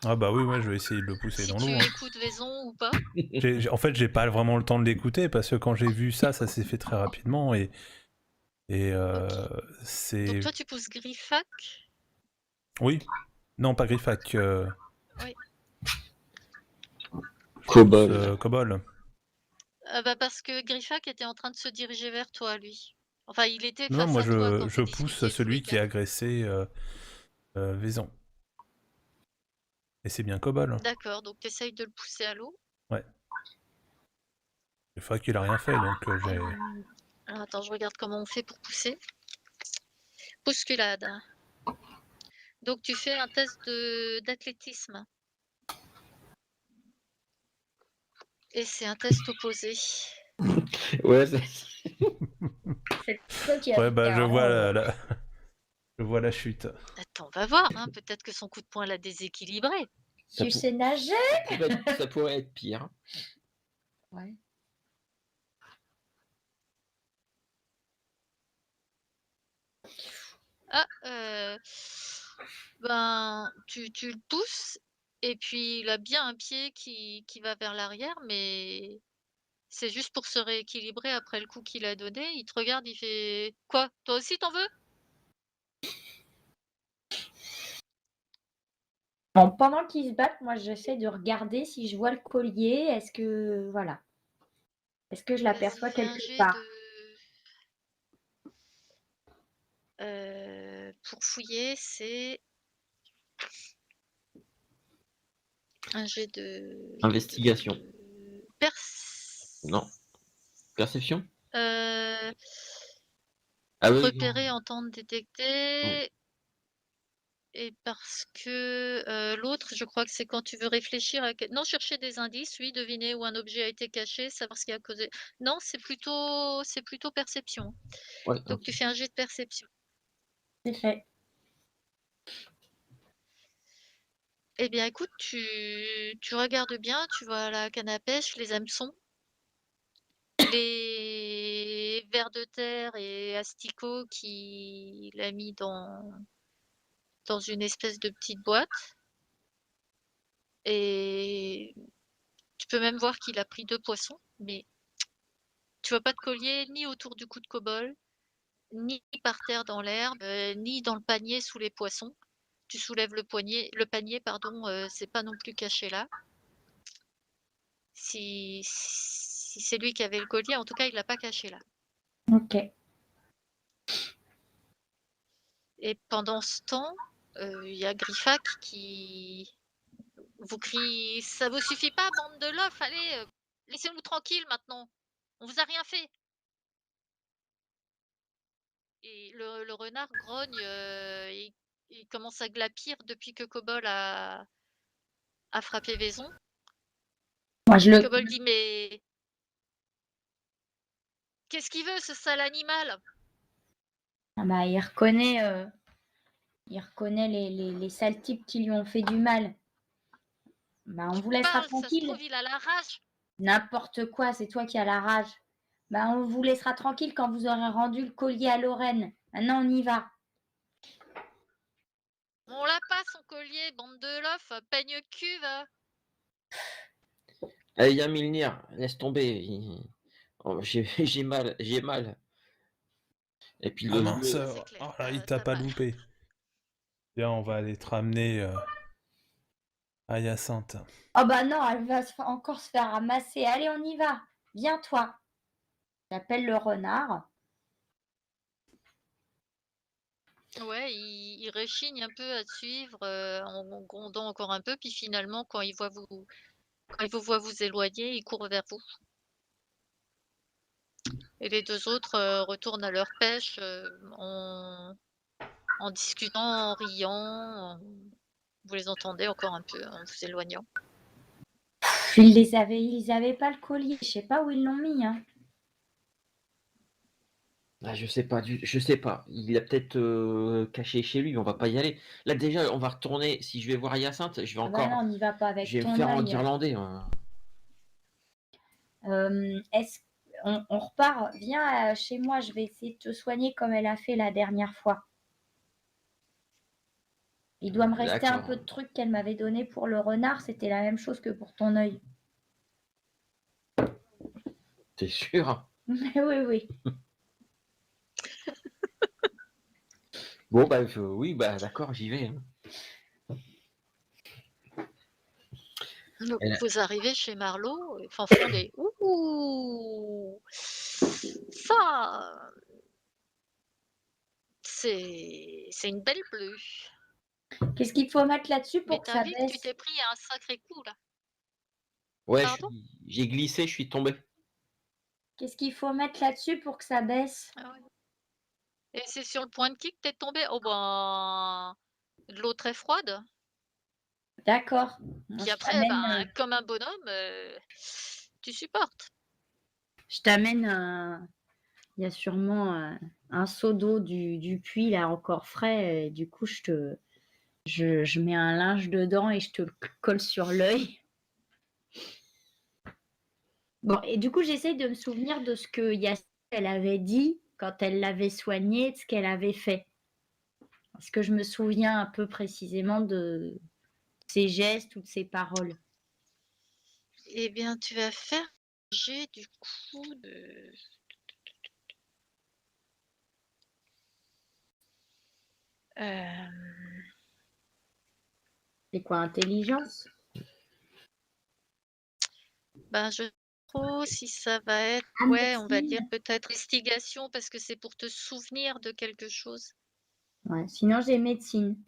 Ah bah oui, ouais, je vais essayer de le pousser Si dans tu l'eau. Hein. écoutes Vaison ou pas. En fait, j'ai pas vraiment le temps de l'écouter parce que quand j'ai vu ça, ça s'est fait très rapidement et OK. Donc c'est... toi, tu pousses Griffac? Oui, non, pas Griffac, Oui. je pousse Cobol. Kobol. Bah, parce que Griffac était en train de se diriger vers toi, lui. Enfin, il était Non, face moi à toi quand je vous pousse discutiez tous les celui qui a 4. agressé Vaison. Et c'est bien Kobol. D'accord, donc tu essayes de le pousser à l'eau. Ouais. Des fois qu'il a rien fait, donc j'ai... Alors attends, je regarde comment on fait pour pousser. Bousculade. Donc tu fais un test d'athlétisme. Et c'est un test opposé. Ouais, C'est toi qui as Ouais, fait, bah je vois hein. je vois la chute. Attends, on va voir, hein, peut-être que son coup de poing l'a déséquilibré. ça, Tu sais nager? ça pourrait être pire. Ouais. Ah, ben, tu le pousses et puis il a bien un pied qui va vers l'arrière, mais c'est juste pour se rééquilibrer après le coup qu'il a donné. Il te regarde, il fait: «Quoi? Toi aussi t'en veux?» Bon, pendant qu'ils se battent, moi j'essaie de regarder si je vois le collier. Est-ce que voilà, est-ce que je Vas-y, l'aperçois fais un quelque jet part? de, pour fouiller, c'est un jet Investigation. de pers Non. Perception? heu, Ah oui. repérer, entendre, Mm. détecter. Et parce que, l'autre, je crois que c'est quand tu veux réfléchir à quel non, chercher des indices, oui, deviner où un objet a été caché, savoir ce qui a causé non, c'est plutôt perception. Ouais, Donc ok. tu fais un jet de perception. C'est fait. Eh bien écoute, tu regardes bien, tu vois la canne à pêche, les hameçons, les vers de terre et asticots qu'il a mis dans une espèce de petite boîte et tu peux même voir qu'il a pris 2 poissons, mais tu vois pas de collier ni autour du cou de Cobol, ni par terre dans l'herbe, ni dans le panier sous les poissons. Tu soulèves le panier pardon, c'est pas non plus caché là. Si c'est lui qui avait le collier, en tout cas, il l'a pas caché là. Ok. Et pendant ce temps, il y a Griffac qui vous crie: «Ça vous suffit pas, bande de lofs? Allez, laissez-nous tranquilles maintenant. On vous a rien fait!» Et le renard grogne, il commence à glapir depuis que Cobol a frappé Vaison. Moi, je le. Cobol dit: «Mais qu'est-ce qu'il veut, ce sale animal?» Ah bah, il reconnaît les sales types qui lui ont fait du mal. Bah, on vous laissera Parle, ça se tranquille. trouve, il a la rage. N'importe quoi, c'est toi qui as la rage. Bah, on vous laissera tranquille quand vous aurez rendu le collier à Lorraine. Maintenant, on y va. On l'a pas son collier, bande de lofs, peigne cul, va. Allez, viens, Milnir, laisse tomber. Oh, j'ai mal, j'ai mal. Et puis Ah mince, Ça, c'est clair, oh là, il tu t'a as pas mal. loupé. Viens, on va aller te ramener à Hyacinthe. Oh bah non, elle va encore se faire ramasser. Allez, on y va. Viens, toi. J'appelle le renard. Ouais, il réchigne un peu à te suivre, en grondant encore un peu, puis finalement, quand il vous voit vous éloigner, il court vers vous. Et les 2 autres, retournent à leur pêche, en discutant, en riant, vous les entendez encore un peu en vous éloignant. Ils avaient pas le collier. Je sais pas où ils l'ont mis, hein. Ah, je sais pas. Il l'a peut-être caché chez lui, mais on va pas y aller. Là, déjà, on va retourner. Si je vais voir Hyacinthe, Ah bah non, on n'y va pas je avec vais me ton faire œil. enguirlander. Hein. Est-ce on repart? Viens chez moi, je vais essayer de te soigner comme elle a fait la dernière fois. Il doit me rester un peu D'accord. de trucs qu'elle m'avait donné pour le renard, c'était la même chose que pour ton œil. T'es sûr? Mais oui, oui. Bon, bah, oui, bah, d'accord, j'y vais. Hein. Donc Elle a- vous arrivez chez Marlot, fanfondez. Ouh! Ça, c'est une belle bleue. Qu'est-ce qu'il faut mettre là-dessus Mais pour que tu as ça vu que tu baisse? t'es pris un sacré coup là. Ouais, Pardon? j'ai glissé, je suis tombé. Qu'est-ce qu'il faut mettre là-dessus pour que ça baisse? Ah ouais. Et c'est sur le point de qui que tu es tombé? Oh ben, de l'eau très froide. D'accord. Moi, Puis après, ben, comme un bonhomme, tu supportes. je t'amène il y a sûrement un seau d'eau du puits là encore frais. Et du coup, je mets un linge dedans et je te le colle sur l'œil. Bon, et du coup, j'essaye de me souvenir de ce que Yasmine elle avait dit quand elle l'avait soigné, de ce qu'elle avait fait. Est-ce que je me souviens un peu précisément de ses gestes ou de ses paroles? Eh bien, tu vas faire un jet du coup de hem, C'est quoi, intelligence? ben, je sais pas trop si ça va être Ah, ouais, on va dire médecine. peut-être investigation parce que c'est pour te souvenir de quelque chose. Ouais, sinon j'ai médecine.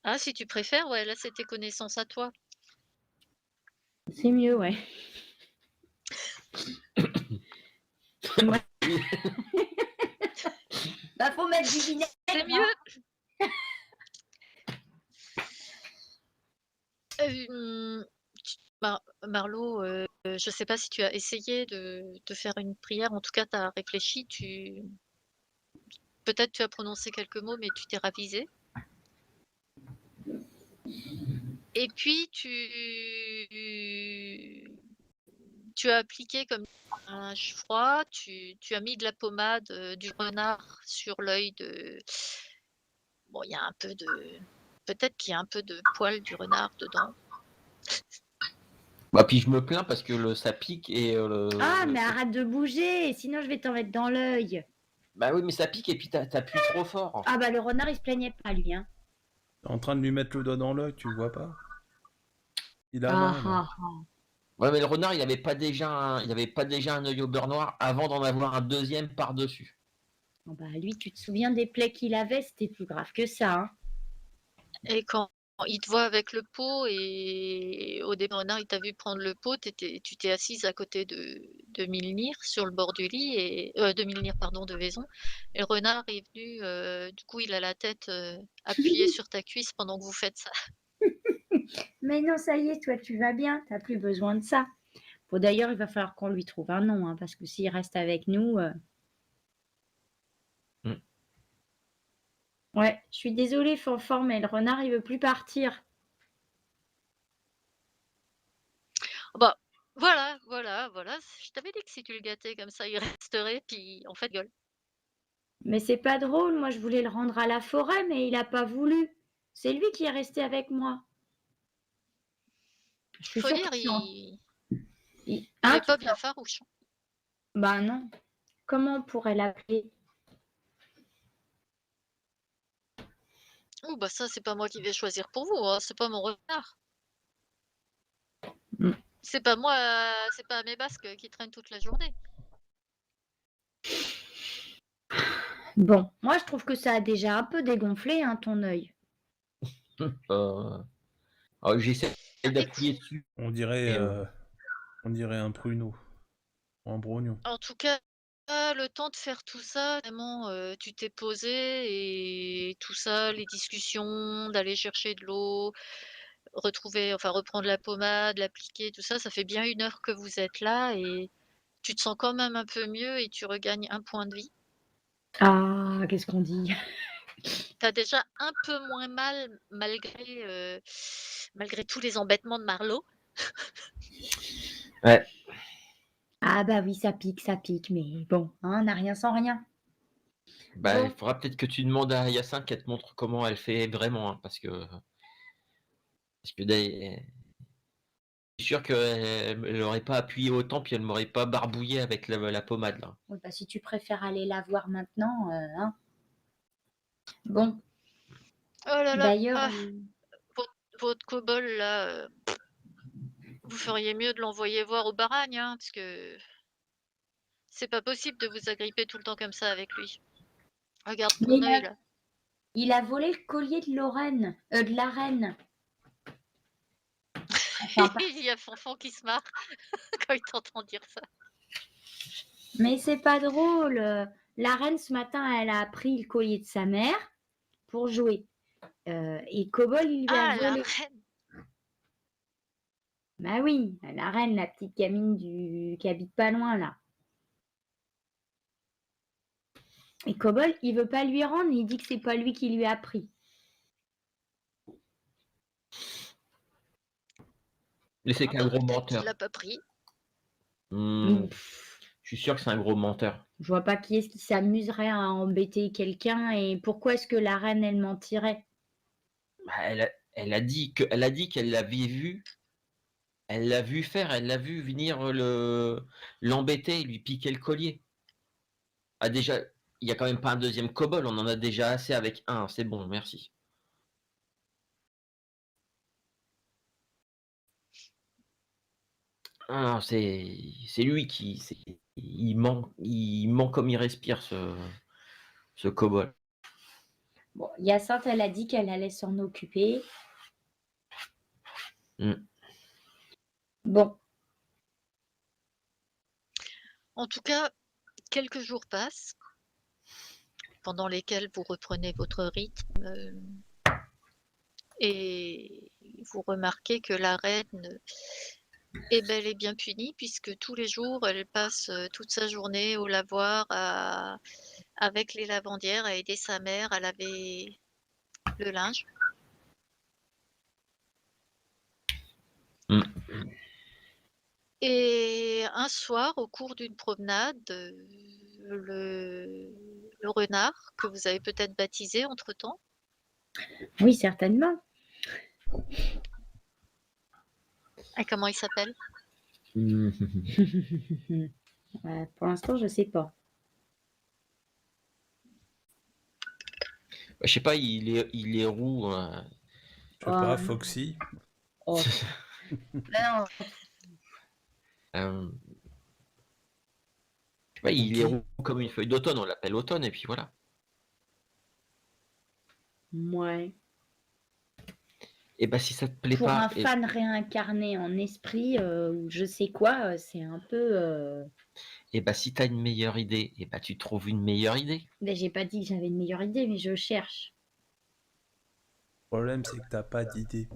Ah, si tu préfères, ouais, là, c'est tes connaissances à toi. C'est mieux, ouais. Ouais. Bah, faut mettre du vinaigre, C'est hein. mieux. Tu Marlo, je sais pas si tu as essayé de faire une prière, en tout cas tu as réfléchi, peut-être tu as prononcé quelques mots, mais tu t'es ravisé et puis tu as appliqué comme un froid, tu as mis de la pommade, du renard sur l'œil de bon, il y a un peu de peut-être qu'il y a un peu de poil du renard dedans. Bah, puis je me plains parce que ça pique et Ah, mais arrête de bouger, sinon je vais t'en mettre dans l'œil. Bah oui, mais ça pique et puis t'appuies trop fort. Ah bah le renard il se plaignait pas lui, hein. T'es en train de lui mettre le doigt dans l'œil, tu vois pas? Il Ah avale. ah ah. Ouais, mais le renard, il avait pas déjà un œil au beurre noir avant d'en avoir un deuxième par-dessus. Oh, bah, lui, tu te souviens des plaies qu'il avait, c'était plus grave que ça, hein. Et quand il te voit avec le pot et au départ, renard, il t'a vu prendre le pot, tu t'es assise à côté de Milnir sur le bord du lit et de Milnir, pardon, de Vaison. Et le renard est venu, du coup, il a la tête appuyée sur ta cuisse pendant que vous faites ça. Mais non, ça y est, toi, tu vas bien, t'as plus besoin de ça. Bon, d'ailleurs, il va falloir qu'on lui trouve un nom, hein, parce que s'il reste avec nous, Mm. ouais, je suis désolée, Fanfan, mais le renard, il veut plus partir. Bah, voilà, voilà, voilà. Je t'avais dit que si tu le gâtais comme ça, il resterait, puis en fait, gueule. Mais c'est pas drôle, moi, je voulais le rendre à la forêt, mais il a pas voulu. C'est lui qui est resté avec moi. Je suis Faut sûre dire, que il Hein, est pas bien farouche. bah non. Comment on pourrait l'appeler? Oh, bah ça, c'est pas moi qui vais choisir pour vous, hein, c'est pas mon renard. Mm. C'est pas moi, c'est pas mes basques qui traînent toute la journée. Bon, moi, je trouve que ça a déjà un peu dégonflé, hein, ton œil. J'essaie d'appuyer Écoute, dessus. On dirait un pruneau. Ou un brognon. en tout cas, le temps de faire tout ça, vraiment, tu t'es posé et tout ça, les discussions, d'aller chercher de l'eau, reprendre la pommade, l'appliquer, tout ça, ça fait bien 1 heure que vous êtes là et tu te sens quand même un peu mieux et tu regagnes 1 point de vie. Ah, qu'est-ce qu'on dit? Tu as déjà un peu moins mal malgré tous les embêtements de Marlowe. Ouais. Ah bah oui, ça pique, mais bon, hein, on n'a rien sans rien. Bah, il Bon, faudra peut-être que tu demandes à Hyacinthe qu'elle te montre comment elle fait vraiment, hein, parce que je suis sûr qu'elle n'aurait pas appuyé autant, puis elle m'aurait pas barbouillé avec la pommade là. oui, bah, si tu préfères aller la voir maintenant, hein. Bon, Oh là là, d'ailleurs, votre kobold là, vous feriez mieux de l'envoyer voir au Baragne, hein, parce que c'est pas possible de vous agripper tout le temps comme ça avec lui. Regarde mais ton œil là. il a volé le collier de Lorraine, de la reine. Enfin, Il y a Fanfan qui se marre quand il t'entend dire ça. mais c'est pas drôle. La reine, ce matin, elle a pris le collier de sa mère pour jouer. Et Cobol, il lui a Ah, la volé. reine! Bah oui, la reine, la petite gamine qui habite pas loin, là. Et Cobol, il veut pas lui rendre, il dit que c'est pas lui qui lui a pris. Mais c'est Ah qu'un bah, gros peut-être qu'il menteur. l'a pas pris. Je suis sûr que c'est un gros menteur. Je vois pas qui est-ce qui s'amuserait à embêter quelqu'un et pourquoi est-ce que la reine, elle mentirait? Bah, elle a dit qu'elle l'avait vu. Elle l'a vu faire, elle l'a vu venir l'embêter, lui piquer le collier. Ah déjà, il y a quand même pas un deuxième kobold, on en a déjà assez avec un, c'est bon, merci. Ah non, c'est lui il ment comme il respire ce kobold. Bon, Hyacinthe, elle a dit qu'elle allait s'en occuper. Bon, En tout cas, quelques jours passent, pendant lesquels vous reprenez votre rythme, et vous remarquez que la reine est bel et bien punie puisque tous les jours, elle passe, toute sa journée au lavoir avec les lavandières à aider sa mère à laver le linge. Mm. Et un soir, au cours d'une promenade, le renard, que vous avez peut-être baptisé entre-temps, oui, certainement. comment il s'appelle? Pour l'instant, je sais pas. Je sais pas, il est roux. Je sais pas, Foxy. Oh. Non, Euh, je sais pas, il est Ok. roux comme une feuille d'automne, on l'appelle automne, et puis voilà. Ouais. Et bah si ça te plaît Pour pas, un fan réincarné en esprit ou je sais quoi, c'est un peu. et bah si t'as une meilleure idée, et bah tu trouves une meilleure idée. Mais j'ai pas dit que j'avais une meilleure idée, mais je cherche. Le problème, c'est que t'as pas d'idée.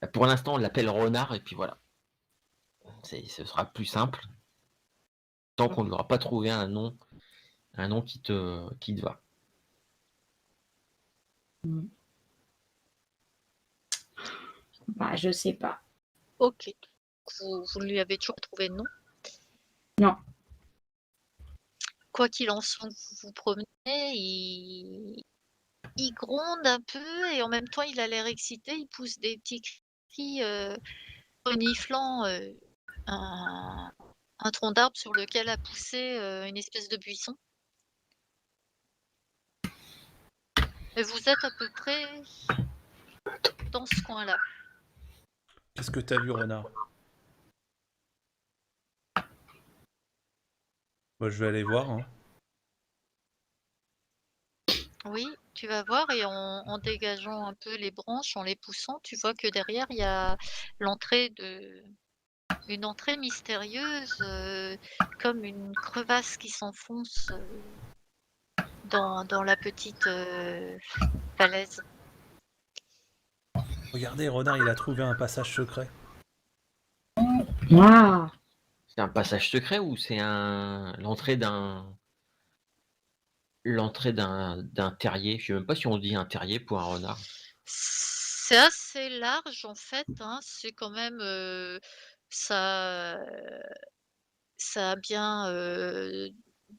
Bah, pour l'instant, on l'appelle renard, et puis voilà. Ce sera plus simple, tant qu'on n'aura pas trouvé un nom qui te va. Bah, je sais pas. Ok. Vous ne lui avez toujours pas trouvé de nom? Non. Quoi qu'il en soit, vous vous promenez, il gronde un peu et en même temps, il a l'air excité. Il pousse des petits cris reniflant un tronc d'arbre sur lequel a poussé une espèce de buisson. Et vous êtes à peu près dans ce coin-là. Qu'est-ce que t'as vu, renard? Moi, je vais aller voir, hein. Oui, tu vas voir et en dégageant un peu les branches, en les poussant, tu vois que derrière, il y a une entrée mystérieuse, comme une crevasse qui s'enfonce dans la petite falaise. Regardez, renard, il a trouvé un passage secret. Waouh. C'est un passage secret ou c'est l'entrée d'un terrier? Je sais même pas si on dit un terrier pour un renard. C'est assez large en fait, hein, c'est quand même, ça ça a bien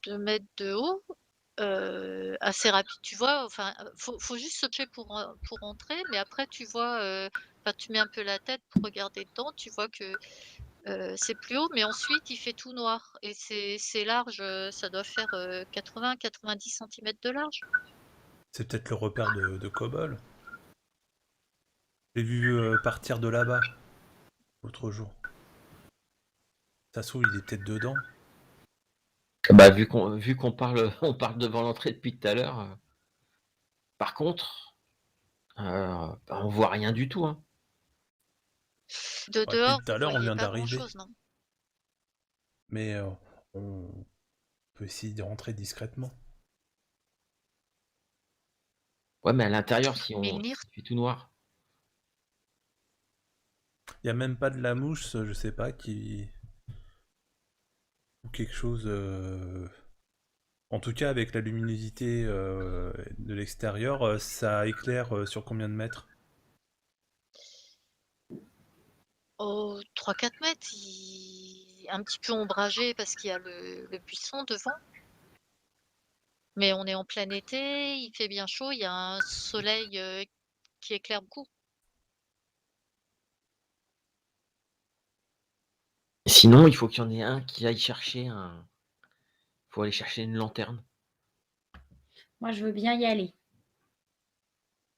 2 mètres de haut, assez rapide, tu vois? Enfin, faut juste se pencher pour entrer, mais après tu vois, enfin tu mets un peu la tête pour regarder dedans, tu vois que, c'est plus haut, mais ensuite il fait tout noir et c'est large, ça doit faire, 80-90 centimètres de large. C'est peut-être le repère de Kobol. J'ai vu partir de là-bas l'autre jour. Ça se trouve, il est peut-être dedans. Bah, vu qu'on parle, on parle devant l'entrée depuis tout à l'heure. Par contre, bah, on voit rien du tout, hein. De Ouais, depuis dehors, tout vous à l'heure, on voyez vient pas d'arriver. grand-chose, non? Mais on peut essayer de rentrer discrètement. Ouais, mais à l'intérieur, si Milnir, il fait tout noir. Il y a même pas de la mouche, je sais pas, qui... ou quelque chose... En tout cas, avec la luminosité de l'extérieur, ça éclaire sur combien de mètres? oh 3-4 mètres, il un petit peu ombragé parce qu'il y a le buisson devant, mais on est en plein été, il fait bien chaud, il y a un soleil, qui éclaire beaucoup. Sinon, il faut qu'il y en ait un qui aille chercher un. Faut aller chercher une lanterne. Moi, je veux bien y aller.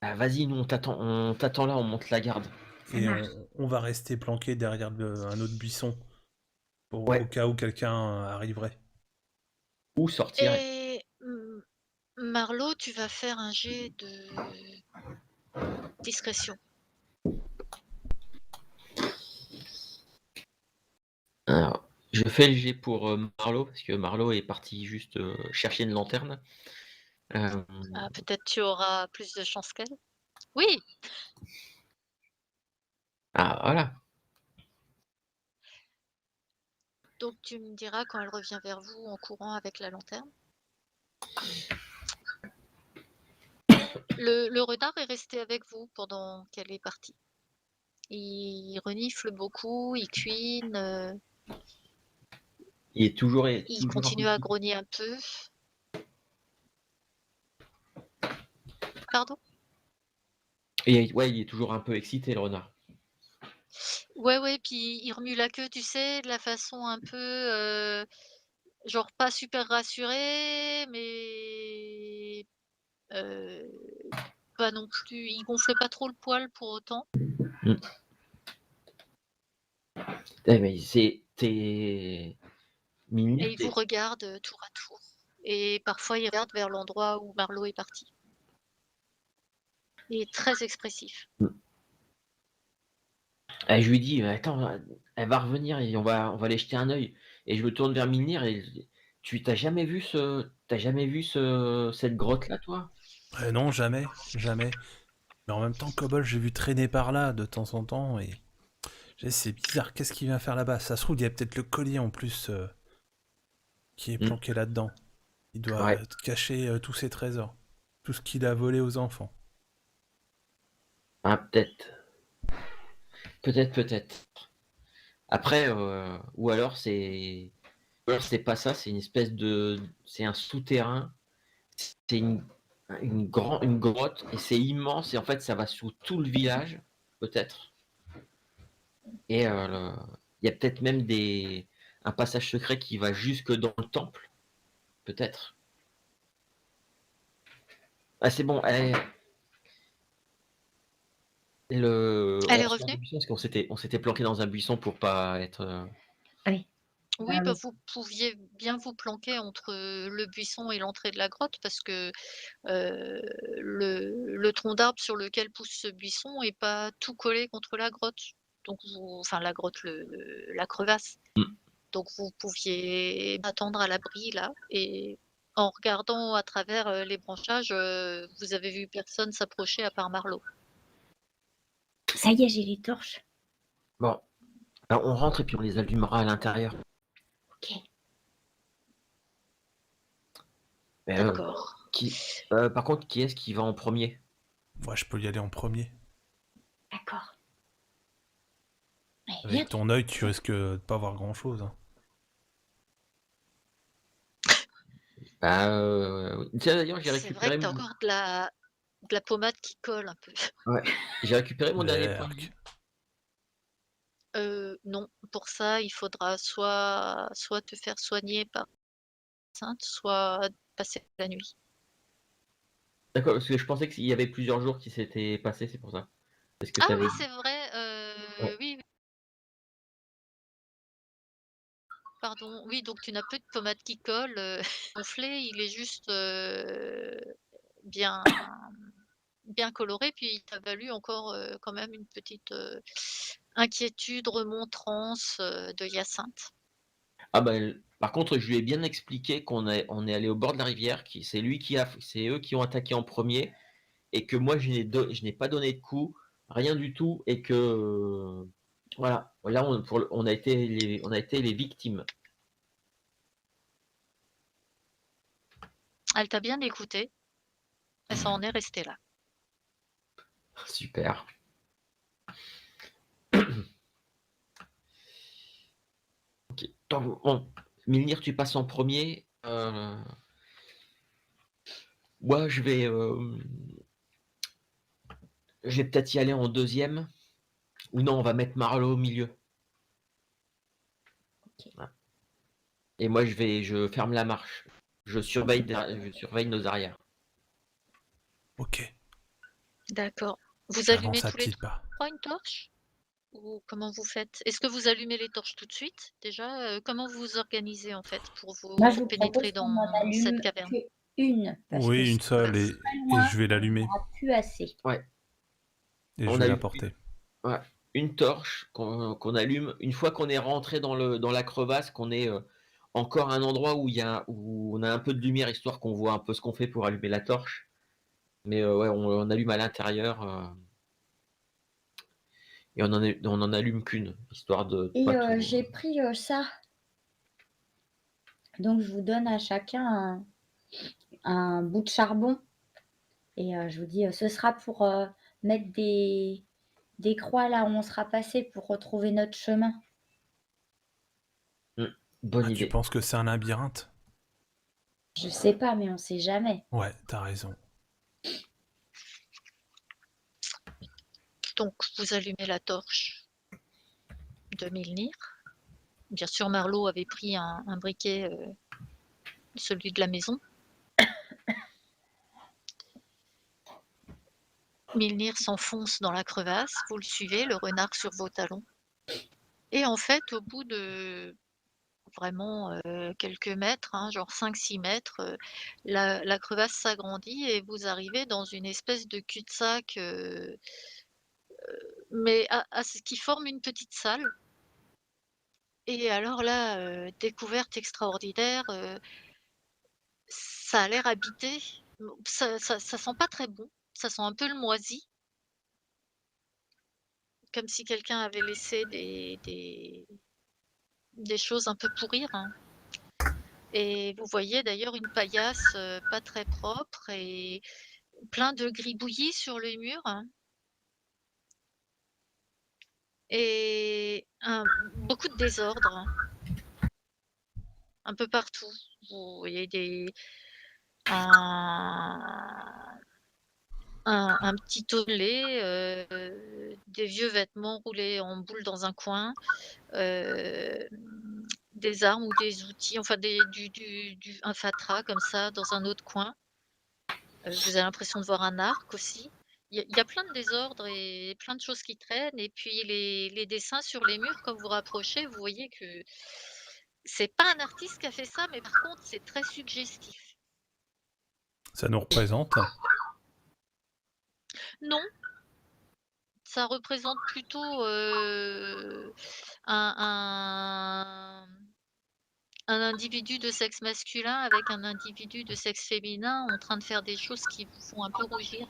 Ah, vas-y, nous on t'attend là, on monte la garde. Ça Et marche. on va rester planqué derrière un autre buisson, au Ouais. cas où quelqu'un arriverait. Ou sortir. Et Marlo, tu vas faire un jet de discrétion. Alors, je fais le jet pour Marlo, parce que Marlo est parti juste chercher une lanterne. Euh, Ah, peut-être tu auras plus de chance qu'elle? Oui! Ah, voilà. Donc tu me diras quand elle revient vers vous en courant avec la lanterne. Le renard est resté avec vous pendant qu'elle est partie. Il renifle beaucoup, il cuine, Il est toujours, il toujours un peu continue à grogner un peu. Pardon? ouais, il est toujours un peu excité, le renard. Ouais, ouais, puis il remue la queue, tu sais, de la façon un peu, genre pas super rassuré, mais heu, pas non plus il gonfle pas trop le poil pour autant. Mm. Mais t'es Milnir, Et il vous regarde tour à tour. Et parfois, il regarde vers l'endroit où Marlowe est parti. Il est très expressif. Je lui dis, attends, elle va revenir et on va aller jeter un œil. Et je me tourne vers Milnir et t'as jamais vu cette grotte-là, toi? Non, jamais, jamais. Mais en même temps, Cobol, j'ai vu traîner par là de temps en temps et c'est bizarre. Qu'est-ce qu'il vient faire là-bas? Ça se trouve, il y a peut-être le collier en plus qui est Hmm. planqué là-dedans. Il doit Ouais. cacher tous ses trésors, tout ce qu'il a volé aux enfants. Ah, peut-être. Après, ou alors c'est pas ça, c'est un souterrain, c'est une grotte et c'est immense et en fait ça va sous tout le village, peut-être. Et il y a peut-être même un passage secret qui va jusque dans le temple, peut-être. Ah, c'est bon, Elle on est sort du revenue? buisson parce qu'on s'était planqué dans un buisson pour pas être. Oui. Oui, Ah bah, oui. vous pouviez bien vous planquer entre le buisson et l'entrée de la grotte parce que le tronc d'arbre sur lequel pousse ce buisson est pas tout collé contre la grotte. Donc enfin la grotte, la crevasse. Hmm. Donc vous pouviez attendre à l'abri là et en regardant à travers les branchages, vous avez vu personne s'approcher à part Marlowe. Ça y est, j'ai les torches. Bon, alors on rentre et puis on les allumera à l'intérieur. Ok, Mais, D'accord. par contre, qui est-ce qui va en premier? Moi, je peux y aller en premier. d'accord. Allez, viens, Avec ton œil, tu risques de pas voir grand-chose. Hein. Bah, oui. Tiens, d'ailleurs, j'ai C'est vrai récupéré que tu as mon, encore de la pommade qui colle un peu. ouais, j'ai récupéré mon dernier point de Berk. vie. Non, pour ça, il faudra soit te faire soigner par Sainte, soit passer la nuit. D'accord, parce que je pensais qu'il y avait plusieurs jours qui s'étaient passés, c'est pour ça. Parce que Ah t'avais oui, dit. c'est vrai, Ouais. oui, oui, pardon. Oui, donc tu n'as plus de pommade qui colle, gonflé, il est juste, bien bien coloré, puis il t'a valu encore, quand même une petite, inquiétude, remontrance, de Hyacinthe. Ah bah, par contre, je lui ai bien expliqué on est allé au bord de la rivière, c'est eux qui ont attaqué en premier, et que moi je n'ai pas donné de coup, rien du tout, et que voilà, là on a été les victimes. Elle t'a bien écouté, elle s'en est restée là. Super. Ok. Bon, Milnir, tu passes en premier. Moi, je vais peut-être y aller en deuxième. Ou non, on va mettre Marlowe au milieu. Ok. Voilà. Et moi, je ferme la marche. Je surveille nos arrières. Ok, D'accord. Vous allumez j'avance à tous les petits pas. 3 une torche? Ou comment vous faites? Est-ce que vous allumez les torches tout de suite déjà? Comment vous vous organisez en fait pour Moi, vous je vous pénétrer propose qu'on en dans cette allume caverne? qu'une, parce que Oui, si une on seule est Crevasse. très et loin, je vais on l'allumer. n'aura plus assez. Ouais, Et je on vais allume l'apporter. ouais, une torche qu'on allume. Une fois qu'on est rentré dans la crevasse, qu'on est encore à un endroit où on a un peu de lumière, histoire qu'on voit un peu ce qu'on fait pour allumer la torche. Mais ouais, on allume à l'intérieur. Et on en allume qu'une, histoire de Et pas tout. j'ai pris ça. Donc, je vous donne à chacun un bout de charbon. Et je vous dis, ce sera pour mettre des croix là où on sera passé pour retrouver notre chemin. Bonne Ah, tu idée. penses que c'est un labyrinthe? Je sais pas, mais on sait jamais. Ouais, t'as raison. Donc vous allumez la torche de Milnir. Bien sûr, Marlowe avait pris un briquet, celui de la maison. Milnir s'enfonce dans la crevasse, vous le suivez, le renard sur vos talons. Et en fait, au bout de vraiment, quelques mètres, hein, genre 5-6 mètres, la crevasse s'agrandit et vous arrivez dans une espèce de cul-de-sac, mais à ce qui forme une petite salle. Et alors là, découverte extraordinaire, ça a l'air habité. Ça sent pas très bon, ça sent un peu le moisi, comme si quelqu'un avait laissé des choses un peu pourrir, hein. Et vous voyez d'ailleurs une paillasse, pas très propre et plein de gribouillis sur les murs, hein, et beaucoup de désordre, hein, un peu partout. Vous voyez un un petit tollé, des vieux vêtements roulés en boule dans un coin, hem, des armes ou des outils, enfin un fatras comme ça dans un autre coin. Vous avez l'impression de voir un arc aussi. Il y a plein de désordre et plein de choses qui traînent, et puis les dessins sur les murs, quand vous rapprochez, vous voyez que c'est pas un artiste qui a fait ça, mais par contre, c'est très suggestif. Ça nous représente. Non, ça représente plutôt, un un individu de sexe masculin avec un individu de sexe féminin en train de faire des choses qui vous font un peu rougir.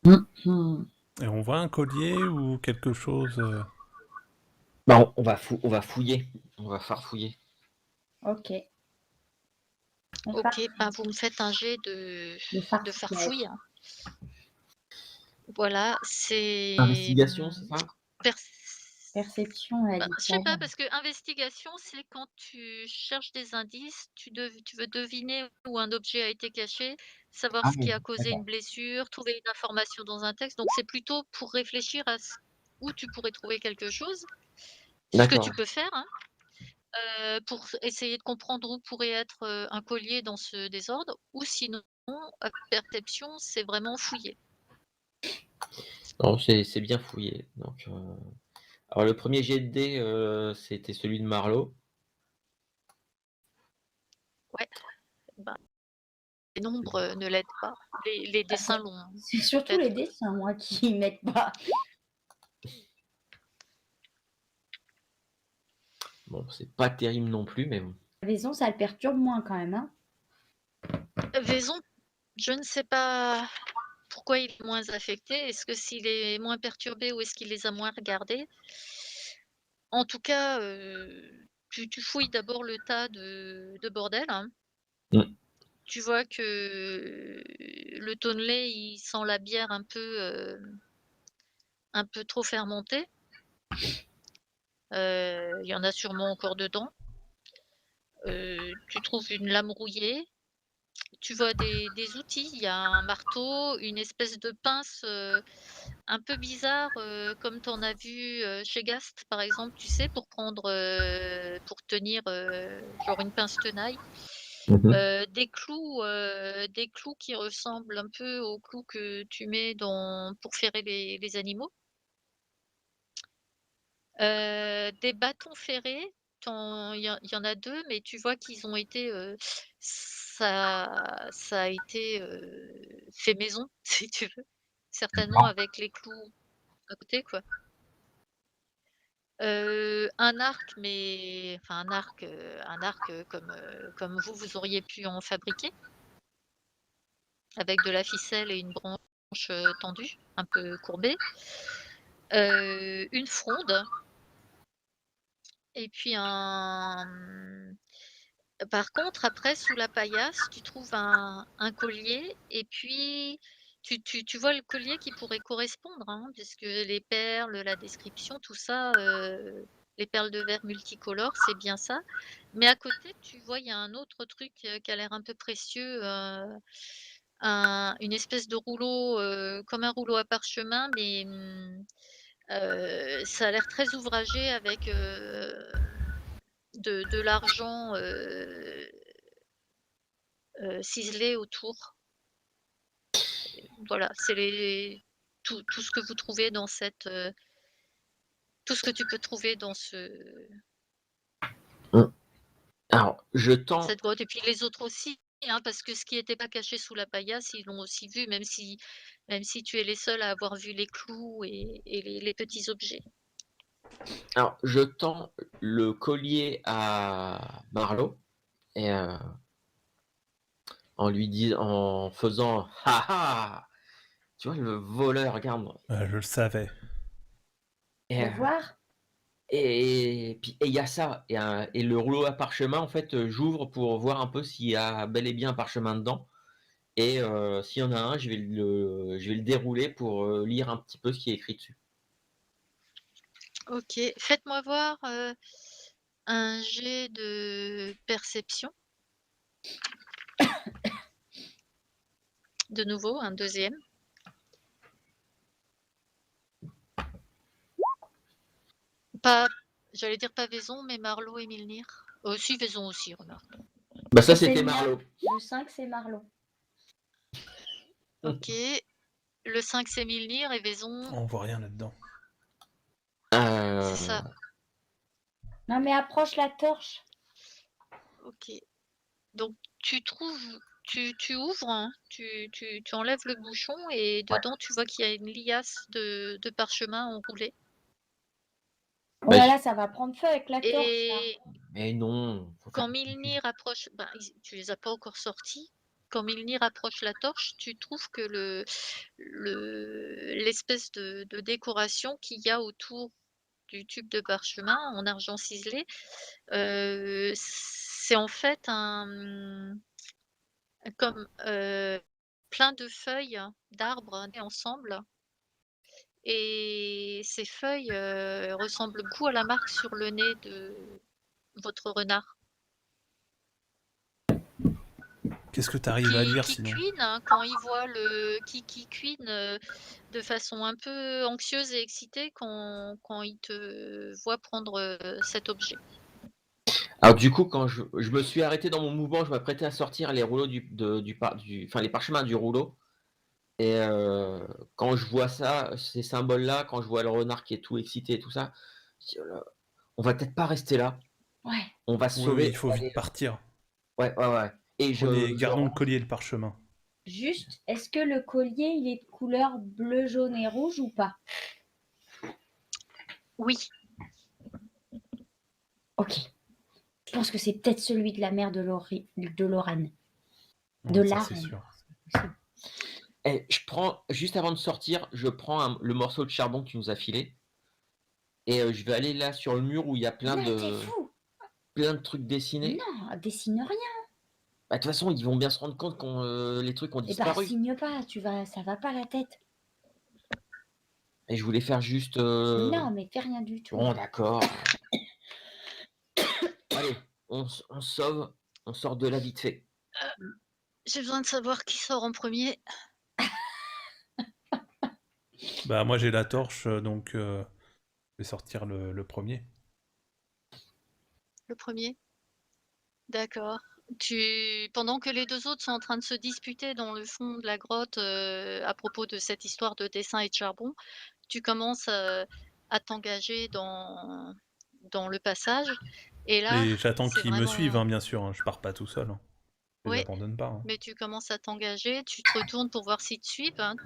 Mhm. Et on voit un collier ou quelque chose. Bah, on va fouiller. On va farfouiller. Ok. On OK, part ben, vous me faites un jet de de farfouillage. farfouille, hein. Voilà, c'est, Investigation, c'est ça? pers Perception, elle a bah, dit je tout à sais pas, l'heure. parce que investigation, c'est quand tu cherches des indices, tu veux deviner où un objet a été caché, savoir Ah ce qui oui, a causé une d'accord. blessure, trouver une information dans un texte. Donc c'est plutôt pour réfléchir à où tu pourrais trouver quelque chose, ce que tu D'accord. peux faire, hein, pour essayer de comprendre où pourrait être, un collier dans ce désordre, ou sinon, perception, c'est vraiment fouiller. Non, c'est bien fouillé. Donc, alors le premier jet de dés, c'était celui de Marlowe. Ouais, bah, les nombres, ne l'aident pas. Les Ah, dessins l'ont c'est surtout les peut-être. dessins, moi, qui m'aident pas. Bon, c'est pas terrible non plus, mais bon. La maison, ça le perturbe moins quand même, hein. Vaison, je ne sais pas pourquoi il est moins affecté. Est-ce que s'il est moins perturbé ou est-ce qu'il les a moins regardés? En tout cas, tu fouilles d'abord le tas de bordel, hein. Mmh. Tu vois que le tonnelet, il sent la bière un peu trop fermentée. Il y en a sûrement encore dedans. Tu trouves une lame rouillée. Tu vois des outils, il y a un marteau, une espèce de pince, un peu bizarre, comme tu en as vu, chez Gast, par exemple, tu sais, pour tenir, genre une pince tenaille. Mmh. Des clous qui ressemblent un peu aux clous que tu mets pour ferrer les animaux. Des bâtons ferrés, il y en a 2, mais tu vois qu'ils ont été, ça a été, fait maison, si tu veux, certainement avec les clous à côté, quoi. Un arc, mais enfin un arc, comme vous auriez pu en fabriquer, avec de la ficelle et une branche, tendue, un peu courbée. Une fronde, et puis par contre, après, sous la paillasse, tu trouves un collier, et puis tu vois le collier qui pourrait correspondre, hein, puisque les perles, la description, tout ça, les perles de verre multicolores, c'est bien ça. Mais à côté, tu vois, il y a un autre truc, qui a l'air un peu précieux, une espèce de rouleau, comme un rouleau à parchemin, mais, ça a l'air très ouvragé avec, de l'argent, ciselé autour. Voilà, c'est tout ce que vous trouvez dans cette, tout ce que tu peux trouver dans Alors, je tends. cette grotte. Et puis les autres aussi, hein, parce que ce qui n'était pas caché sous la paillasse, ils l'ont aussi vu, même si tu es les seuls à avoir vu les clous et les petits objets. Alors, je tends le collier à Marlowe et en faisant ha ha. Tu vois, le voleur, regarde. Je le savais. Et, Au revoir. puis il y a ça et le rouleau à parchemin en fait, j'ouvre pour voir un peu s'il y a bel et bien un parchemin dedans et s'il y en a un, je vais le dérouler pour lire un petit peu ce qui est écrit dessus. Ok, faites-moi voir un jet de perception. De nouveau, un deuxième. Pas, j'allais dire pas Vaison, mais Marlowe et Milnir. Si, Vaison aussi, remarque. Bah ça C'est c'était le mien. Marlowe. Le 5, c'est Marlowe. Ok, le 5 c'est Milnir et Vaison, On voit rien là-dedans. c'est ça. Non, mais approche la torche. Ok. Donc tu trouves, tu ouvres, hein, tu enlèves le bouchon et dedans tu vois qu'il y a une liasse de parchemin enroulé. Oh là là, ça va prendre feu avec la torche. Ça. Et Mais non. Faut quand faire- Milnir approche, ben, tu les as pas encore sortis. Quand Milnir approche la torche, tu trouves que l'espèce de décoration qu'il y a autour du tube de parchemin en argent ciselé, c'est en fait comme plein de feuilles d'arbres nées ensemble. Et ces feuilles ressemblent beaucoup à la marque sur le nez de votre renard. Qu'est-ce que tu arrives à lire Qui sinon? cuine, hein, quand il voit qui cuine de façon un peu anxieuse et excitée quand il te voit prendre cet objet. Alors du coup, quand je me suis arrêté dans mon mouvement, je m'apprêtais à sortir les rouleaux enfin les parchemins du rouleau. Et quand je vois ça, ces symboles-là, quand je vois le renard qui est tout excité et tout ça, je dis, oh là, on va peut-être pas rester là. Ouais. On va se Oui, sauver. il faut vite partir. Ouais. Et Prenez, je gardons le collier et le parchemin. Juste, est-ce que le collier, il est de couleur bleu, jaune et rouge ou pas? Oui, Ok. Je pense que c'est peut-être celui de la mère de Lorraine. Ouais, ça, Lara. c'est sûr. Et je prends, juste avant de sortir, je prends le morceau de charbon que tu nous as filé. Et je vais aller là sur le mur où il y a Là, t'es fou. plein de trucs dessinés. Non, dessine rien. Bah, de toute façon, ils vont bien se rendre compte que les trucs ont Eh bah, disparu. signe pas, ça va pas la tête. Et je voulais faire juste. Non, mais fais rien du tout. Bon, d'accord. Allez, on sauve, on sort de là vite fait. j'ai besoin de savoir qui sort en premier. Bah moi j'ai la torche, donc je vais sortir le premier. Le premier. D'accord. Pendant que les deux autres sont en train de se disputer dans le fond de la grotte à propos de cette histoire de dessin et de charbon, tu commences à t'engager dans le passage. Et là, Et j'attends c'est qu'ils me suivent, vraiment... hein, bien sûr, hein, je pars pas tout seul. Hein. Je les Oui, abandonne pas. Hein. mais tu commences à t'engager, tu te retournes pour voir s'ils te suivent. Hein,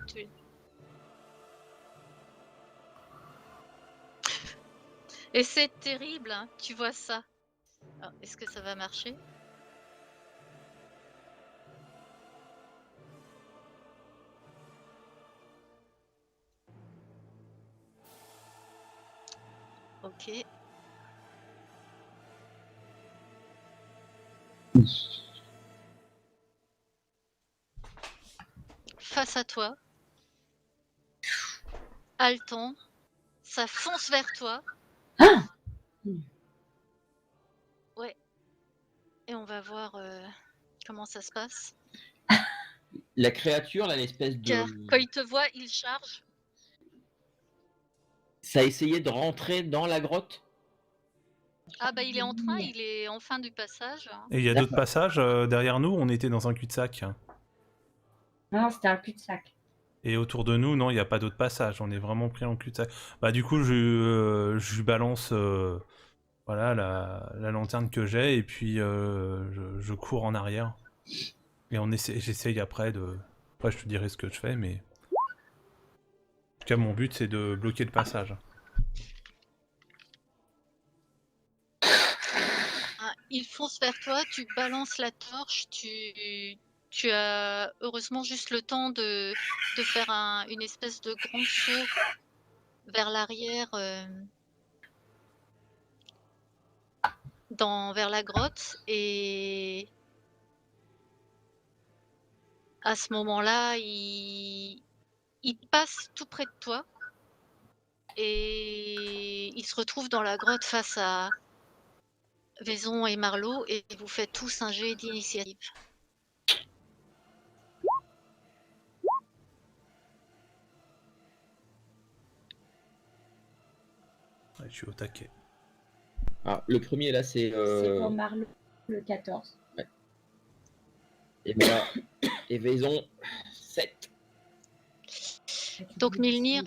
Et c'est terrible, hein, tu vois ça. Alors, est-ce que ça va marcher? Ok. Face à toi, haletant, ça fonce vers toi. Ah Ouais. Et on va voir comment ça se passe. La créature, là, l'espèce Car de. quand il te voit, il charge. Ça a essayé de rentrer dans la grotte. Ah bah il est en train, il est en fin du passage. Hein. Et il y a d'autres D'accord. passages derrière nous, on était dans un cul-de-sac. Non, c'était un cul-de-sac. Et autour de nous, non, il n'y a pas d'autre passage. On est vraiment pris en cul-de-sac. Bah, du coup, je lui balance voilà, la lanterne que j'ai, et puis je cours en arrière. Et j'essaye après de. Après, je te dirai ce que je fais, mais. En tout cas, mon but, c'est de bloquer le passage. Il fonce vers toi, tu balances la torche, tu as heureusement juste le temps de faire une espèce de grand saut vers l'arrière, vers la grotte, et à ce moment-là, il passe tout près de toi et il se retrouve dans la grotte face à Vaison et Marlowe, et vous faites tous un jet d'initiative. Ouais, je suis au taquet. Ah, le premier là, c'est. C'est pour Marlowe, le 14. Et voilà. Et Vaison, 7. Donc Milnir,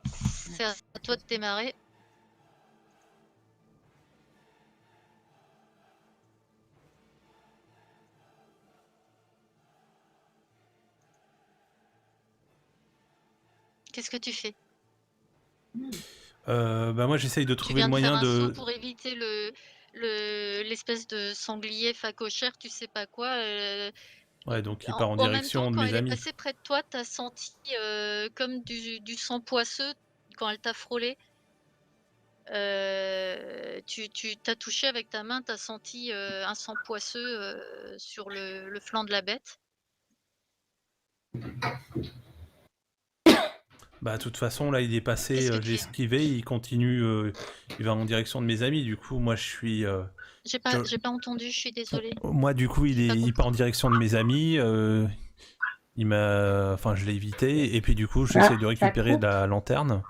c'est à toi de démarrer. Qu'est-ce que tu fais? Bah, moi, j'essaye de Tu trouver le viens de faire moyen un saut de. pour éviter l'espèce de sanglier phacochère, tu sais pas quoi. Ouais, donc il part en En même temps, direction de quand mes elle est amis. passée près de toi, tu as senti comme du sang poisseux quand elle t'a frôlé. Tu t'as touché avec ta main, tu as senti un sang poisseux sur le flanc de la bête. Bah, de toute façon, là, il est passé, Qu'est-ce que j'ai tu fais? esquivé, il continue, il va en direction de mes amis. Du coup, moi, je suis. J'ai je- pas entendu, je suis désolée. Moi, du coup, J'ai pas il part en compris. direction de mes amis. Enfin, je l'ai évité. Et puis, du coup, j'essaie de Ah, ça récupérer coupe, la lanterne.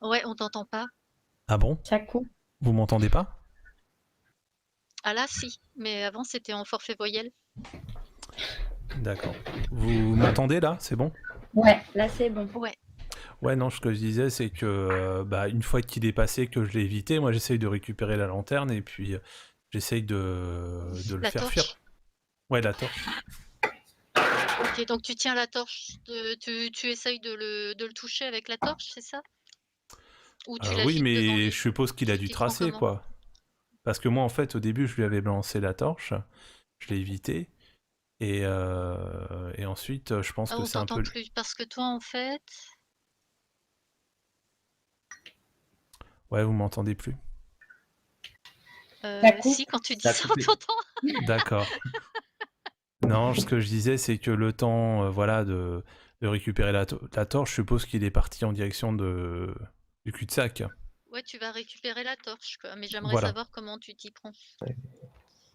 Ouais, on t'entend pas. Ah bon? ça coupe. Vous m'entendez pas? Ah là, si, mais avant c'était en forfait voyelle. D'accord. Vous m'entendez là? C'est bon? Ouais, là c'est bon. Ouais, Ouais, non, ce que je disais, c'est que bah, une fois qu'il est passé, que je l'ai évité, moi, j'essaye de récupérer la lanterne et puis j'essaye de le la faire fuir. torche. Ouais, la torche. Ok, donc tu tiens la torche, tu essayes de le toucher avec la torche, c'est ça? Ou tu Oui, l'agites devant mais lui? je suppose qu'il a Tu dû t'y prends tracer, comment? quoi. Parce que moi, en fait, au début, je lui avais lancé la torche, je l'ai évité, et ensuite, je pense Ah, que on c'est un peu. t'entend plus parce que toi en fait, Ouais, vous m'entendez plus. Ça coupe. si quand tu dis Ça a ça on coupé. t'entend. D'accord. Non, ce que je disais, c'est que le temps, voilà, de récupérer la torche, je suppose qu'il est parti en direction du cul-de-sac. Ouais, tu vas récupérer la torche, quoi. Mais j'aimerais Voilà. savoir comment tu t'y prends.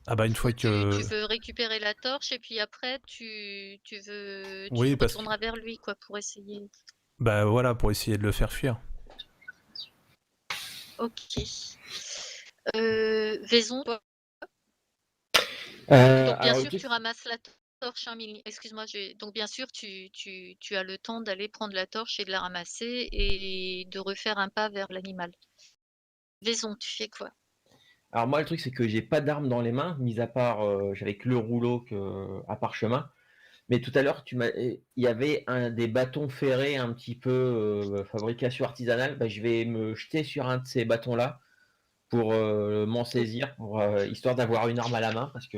Ah bah, une fois Tu que. veux récupérer la torche et puis après tu Oui, parce que. retourneras vers lui, quoi, pour essayer. Bah voilà, pour essayer de le faire fuir. Ok. Vaison, toi. Donc bien Alors, sûr tu ramasses la torche, hein, excuse-moi, donc bien sûr tu as le temps d'aller prendre la torche et de la ramasser et de refaire un pas vers l'animal. Vaison, tu fais quoi? alors moi, le truc, c'est que j'ai pas d'arme dans les mains, mis à part, j'avais que le rouleau à parchemin. Mais tout à l'heure, il y avait des bâtons ferrés un petit peu fabrication artisanale. Bah, je vais me jeter sur un de ces bâtons-là pour m'en saisir, histoire d'avoir une arme à la main, parce que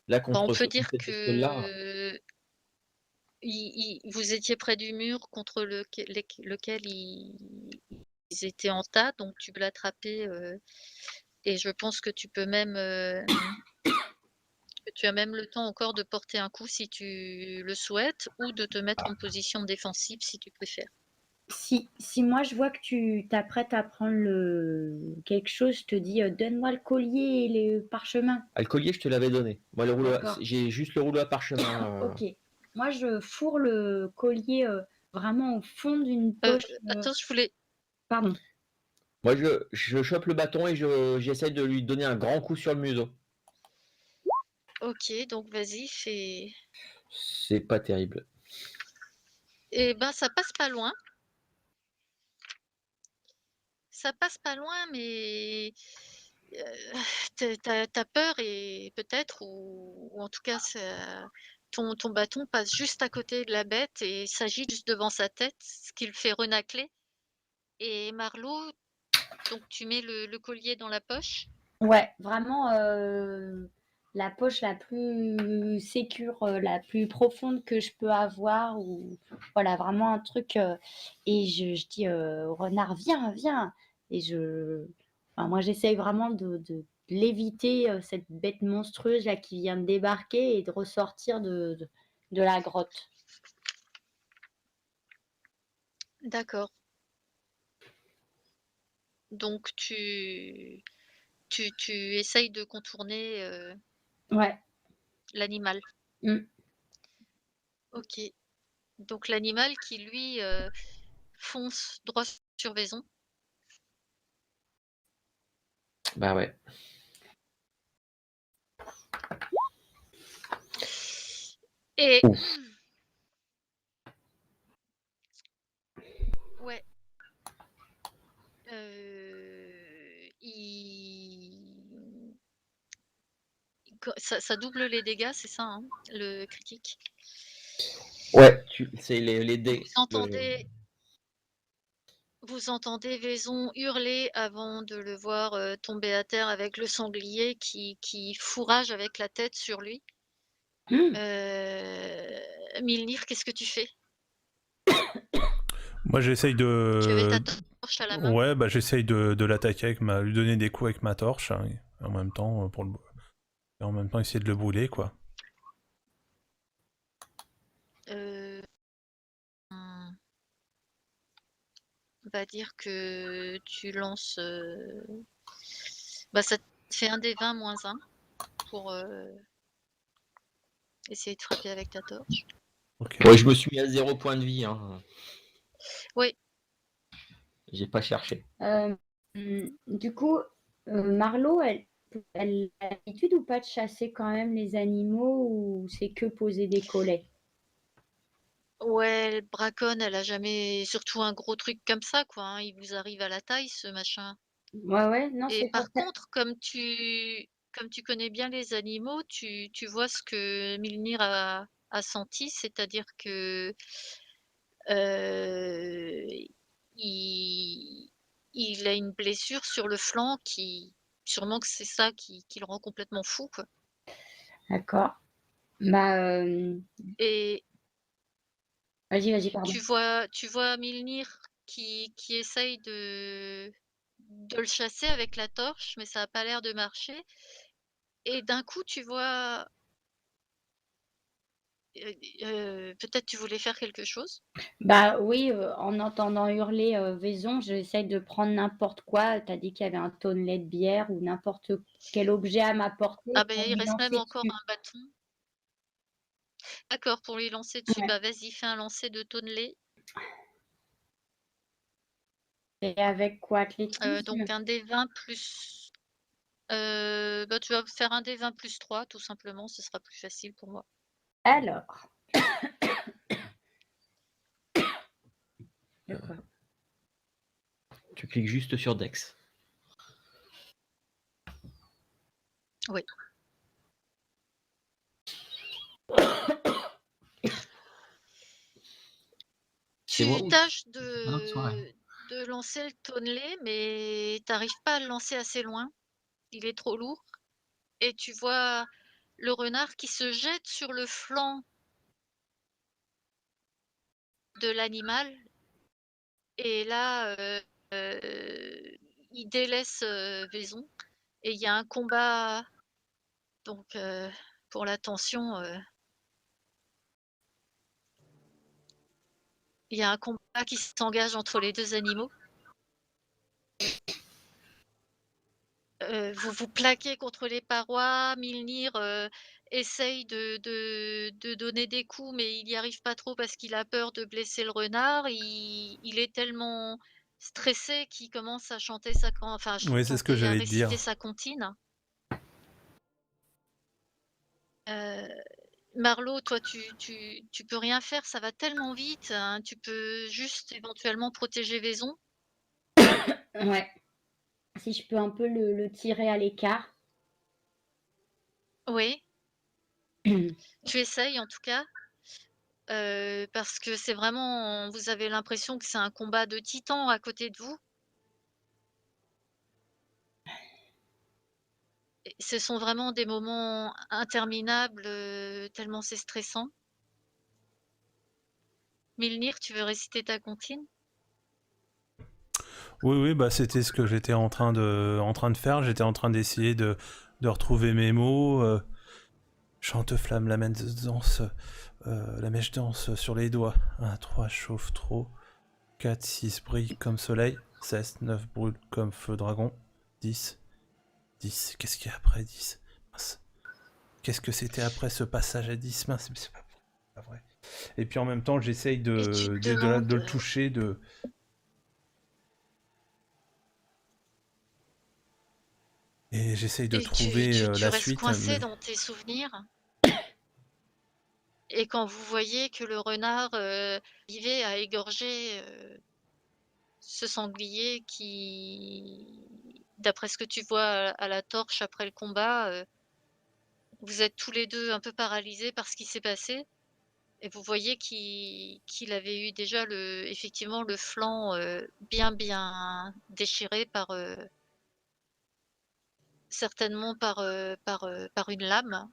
là, Bah, on contre peut dire cette bestiole-là, que vous étiez près du mur contre lequel ils étaient en tas, donc tu peux l'attraper, et je pense que tu peux même, que tu as même le temps encore de porter un coup si tu le souhaites, ou de te mettre en position défensive si tu préfères. Si moi je vois que tu t'apprêtes à prendre quelque chose, je te dis donne-moi le collier et le parchemin. ah, le collier, je te l'avais donné. Moi, D'accord. j'ai juste le rouleau à parchemin. Ok. Moi je fourre le collier vraiment au fond d'une poche. Attends, je voulais. Pardon. Moi, je chope le bâton et j'essaye de lui donner un grand coup sur le museau. Ok, donc vas-y, fais. C'est pas terrible. Et ben, ça passe pas loin. Ça passe pas loin, mais tu as peur et peut-être ou en tout cas ça ton bâton passe juste à côté de la bête et s'agite juste devant sa tête, ce qui le fait renâcler et Marlo, donc tu mets le collier dans la poche? Ouais, vraiment, la poche la plus sécure, la plus profonde que je peux avoir ou voilà, vraiment un truc, et je dis, au renard: «Viens, viens!» et enfin, moi, j'essaye vraiment de l'éviter, cette bête monstrueuse là qui vient de débarquer et de ressortir de la grotte. D'accord. Donc tu essayes de contourner, Ouais. l'animal? Mmh. OK. Donc l'animal qui lui, fonce droit sur Vaison Bah ouais. et Ouf. ouais, il ça double les dégâts, c'est ça, hein, le critique? Ouais, c'est les Vous dés. entendez vous entendez Vaison hurler avant de le voir, tomber à terre avec le sanglier qui fourrage avec la tête sur lui. Mmh. Milnir, qu'est-ce que tu fais? Moi, j'essaye Tu avais ta de... torche à la main? Ouais, bah j'essaye de l'attaquer avec lui donner des coups avec ma torche, hein, et en même temps, et en même temps essayer de le brûler, quoi. Heu, mmh, on va dire que tu lances, bah, ça te fait un des 20 moins un pour, essayer de frapper avec ta torche. Ok. Ouais, je me suis mis à 0 point de vie, hein. Oui, J'ai pas cherché. Du coup, Marlo, elle a l'habitude ou pas de chasser quand même les animaux ou c'est que poser des collets? ouais, elle braconne, elle a jamais surtout un gros truc comme ça, quoi, hein, il vous arrive à la taille ce machin Ouais, ouais, non, et c'est pour par ça. contre, comme tu connais bien les animaux, tu vois ce que Milnir a senti, c'est-à-dire que, heu, il il a une blessure sur le flanc qui sûrement que c'est ça qui le rend complètement fou, quoi D'accord. Bah, et vas-y, vas-y, pardon. tu vois Milnir qui essaye de le chasser avec la torche, mais ça a pas l'air de marcher et d'un coup tu vois, peut-être tu voulais faire quelque chose? Bah, oui, en entendant hurler, Vaison, j'essaye de prendre n'importe quoi. Tu as dit qu'il y avait un tonnelet de bière ou n'importe quel objet à m'apporter Ah ben pour il lui reste même lancer encore dessus. un bâton. D'accord, pour lui lancer dessus. Ouais, Bah vas-y, fais un lancer de tonnelet, et avec quoi? donc Athlétisme? un D20 plus, bah tu vas faire un D20 plus 3 tout simplement, ce sera plus facile pour moi. Alors, de quoi? Tu cliques juste sur Dex. Oui. C'est moi Tu ou tâches un autre soirée? de lancer le tonnelet, mais tu arrives pas à le lancer assez loin. Il est trop lourd et tu vois le renard qui se jette sur le flanc de l'animal et là, il délaisse, Vaison et il y a un combat donc pour l'attention, il y a un combat qui s'engage entre les 2 animaux. Vous vous plaquez contre les parois, Milnir, essaye de donner des coups, mais il n'y arrive pas trop parce qu'il a peur de blesser le renard. Il est tellement stressé qu'il commence à chanter Oui, c'est ce que à j'allais te dire. réciter sa comptine. Heu, Marlo, toi, tu peux rien faire, ça va tellement vite, hein, tu peux juste éventuellement protéger Vaison. Ouais, si je peux un peu le tirer à l'écart. Oui, tu essayes en tout cas, parce que c'est vraiment vous avez l'impression que c'est un combat de titans à côté de vous et ce sont vraiment des moments interminables, tellement c'est stressant. Milnir, tu veux réciter ta comptine? Oui, oui, bah c'était ce que j'étais en train de faire. J'étais en train d'essayer de retrouver mes mots. Chante flamme, la la mèche danse sur les doigts. 1, 3, chauffe trop. 4, 6, brille comme soleil. 16, 9, brûle comme feu dragon. 10, 10, qu'est-ce qu'il y a après 10? Mince. Qu'est-ce que c'était après ce passage à 10? Mince, mais c'est pas vrai. Et puis en même temps, j'essaye Et tu te demandes, de le toucher, et j'essaye de et trouver tu la restes suite, coincé mais... dans tes souvenirs et quand vous voyez que le renard, arrivait à égorger, ce sanglier qui, d'après ce que tu vois à la torche après le combat, vous êtes tous les 2 un peu paralysés par ce qui s'est passé et vous voyez qu'il avait eu déjà effectivement le flanc, bien déchiré par, certainement par une lame.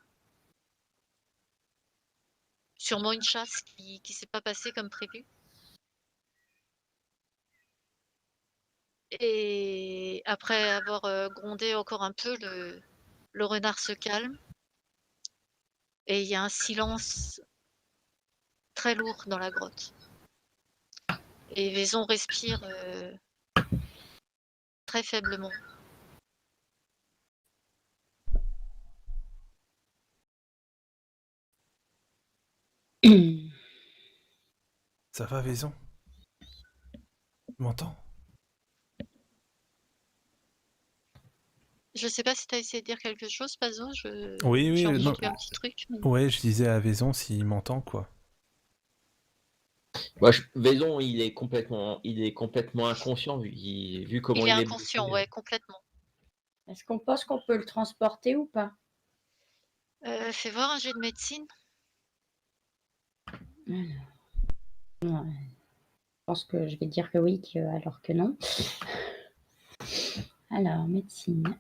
Sûrement une chasse qui s'est pas passée comme prévu et après avoir, grondé encore un peu, le renard se calme et il y a un silence très lourd dans la grotte et Vaison respire, très faiblement. Ça va, Vaison? Tu m'entends? Je sais pas si tu as essayé de dire quelque chose, Pazo? Oui, J'ai oui, non. entendu un petit truc, mais Ouais, je disais à Vaison s'il m'entend, quoi. Vaison, il est complètement inconscient vu comment il est il est inconscient, blessé. ouais, complètement. Est-ce qu'on pense qu'on peut le transporter ou pas? Fais voir un jet de médecine. Alors, ouais, je pense que je vais dire que oui, alors que non. Alors, médecine.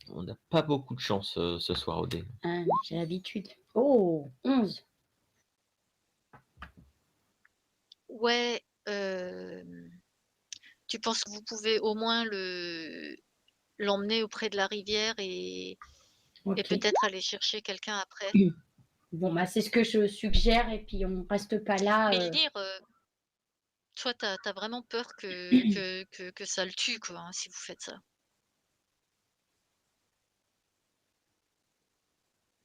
On n'a pas beaucoup de chance ce soir au dé. Ah, mais j'ai l'habitude. Oh, 11. Ouais, tu penses que vous pouvez au moins l'emmener auprès de la rivière et Ok. peut-être aller chercher quelqu'un après? Bon, bah, c'est ce que je suggère et puis on reste pas là. Milnir, toi, tu as vraiment peur que ça le tue, quoi, hein, si vous faites ça?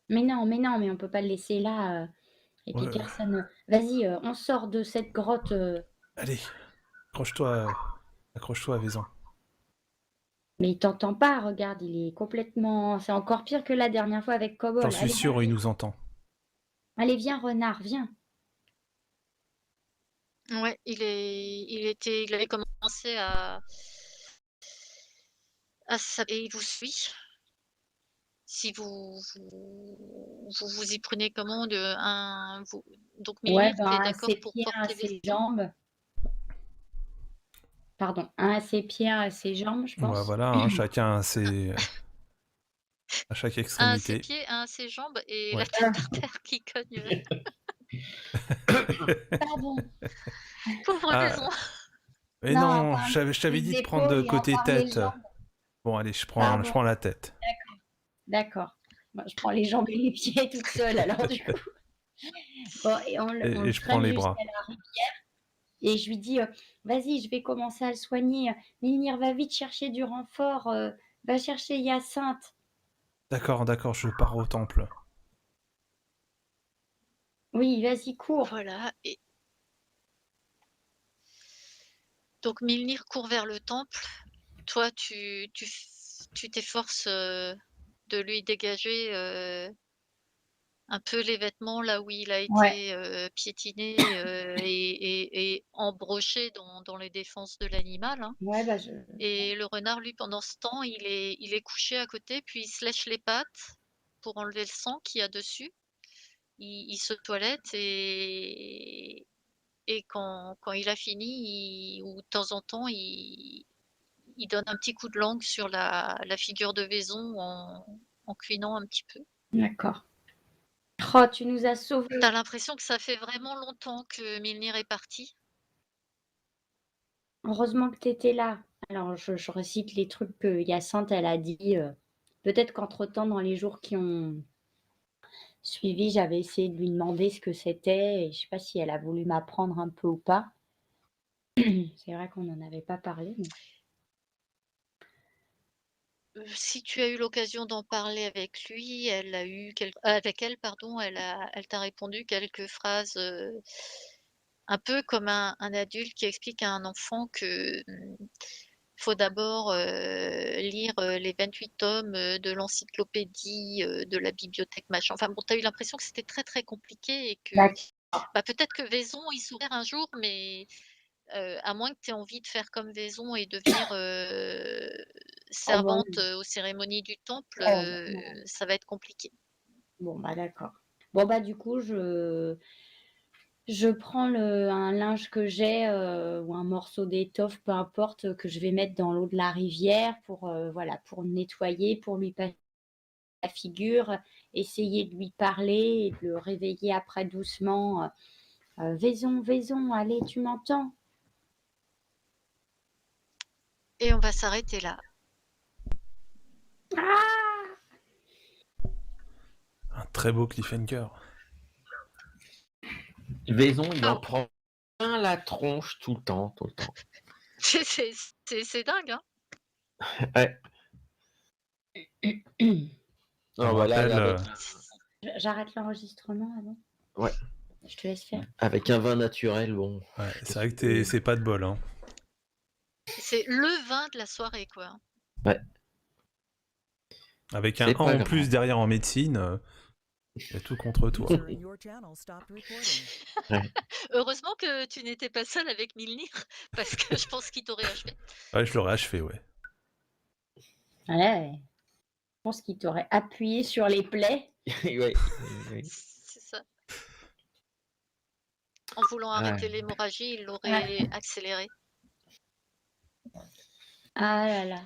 Mais on peut pas le laisser là. Et puis Ouais, personne. Vas-y, on sort de cette grotte. allez, accroche-toi, accroche-toi, Vaison. Mais il t'entend pas, regarde, il est complètement. C'est encore pire que la dernière fois avec J'en Cobol. suis Allez, sûr, il vas-y. nous entend. Allez, viens, renard, viens. Ouais, il avait commencé et il vous suit. Si vous y prenez comment donc Ouais, Milnir, ben, tu es un à d'accord ses pour pieds, un à porter ses Vaison? jambes. Pardon, un à ses pieds, un à ses jambes, je Ouais, pense. voilà, hein, chacun à chaque Un à ses extrémité. pieds, un à ses jambes et la Ouais. tête par terre qui cogne, Pardon. pauvre Ah, Vaison! mais Non, non, enfin, je t'avais dit les de prendre de épaules et côté encore les tête. jambes. Bon, allez, je Pardon, prends la tête. d'accord. Moi, je prends les jambes et les pieds toute seule, alors du coup. Bon, et on Et le je prends traîne les jusqu'à bras. la rivière. Et je lui dis, vas-y, je vais commencer à le soigner. Milnir, va vite chercher du renfort. Va chercher Hyacinthe. D'accord, d'accord, je pars au temple. Oui, vas-y, cours. Voilà et donc Milnir court vers le temple. Toi, tu t'efforces, de lui dégager, un peu les vêtements là où il a Ouais. été piétiné, et embroché dans les défenses de l'animal, hein. Ouais, bah, je Et le renard, lui, pendant ce temps, il est couché à côté, puis il se lèche les pattes pour enlever le sang qu'il y a dessus. Il se toilette et quand il a fini, ou de temps en temps, il donne un petit coup de langue sur la figure de Vaison en cuinant un petit peu. d'accord. Oh, tu nous as sauvés. Tu l'impression que ça fait vraiment longtemps que Milnir est parti? Heureusement que tu étais là. Alors je recite les trucs que Hyacinthe, elle a dit, peut-être qu'entre-temps, dans les jours qui ont suivi, j'avais essayé de lui demander ce que c'était et je sais pas si elle a voulu m'apprendre un peu ou pas. C'est vrai qu'on n'en avait pas parlé, mais Si tu as eu l'occasion d'en parler avec lui, elle a eu quel avec elle pardon, elle t'a répondu quelques phrases, un peu comme un adulte qui explique à un enfant que, faut d'abord, lire, les 28 tomes, de l'encyclopédie, de la bibliothèque machin. Enfin bon, tu as eu l'impression que c'était très, très compliqué et que, d'accord. bah, peut-être que Vaison il s'ouvre un jour, mais à moins que tu aies envie de faire comme Vaison et devenir, Oh bah, servante, aux cérémonies du temple, oh bah, non. ça va être compliqué. Bon, bah, d'accord. Bon, bah, du coup, je prends un linge que j'ai, ou un morceau d'étoffe, peu importe, que je vais mettre dans l'eau de la rivière pour, voilà, pour le nettoyer, pour lui passer la figure, essayer de lui parler et de le réveiller après doucement, «Vaison, Vaison, allez, tu m'entends?» Et on va s'arrêter là. «Ah!» Un très beau cliffhanger. Vaison, il en Oh, prend plein la tronche tout le temps, tout le temps. c'est c'est c'est dingue, hein? Ouais. Ça me Non, bah là, rappelle. avec, J'arrête l'enregistrement avant? ouais, Je te laisse faire. avec un vin naturel, bon. Ouais, c'est Qu'est-ce vrai que que tu veux? c'est pas de bol, hein. C'est le vin de la soirée, quoi. Ouais, Avec un c'est 1 pas en grave. plus derrière en médecine, y a tout contre toi. User in your channel stopped recording. Ouais. Heureusement que tu n'étais pas seule avec Milnir, parce que je pense qu'il t'aurait achevé. Ouais, je l'aurais achevé, ouais. Ouais, je pense qu'il t'aurait appuyé sur les plaies. Ouais, oui. C'est ça. En voulant Ouais. arrêter l'hémorragie, il Ouais. l'aurait accélérée. Ah là là.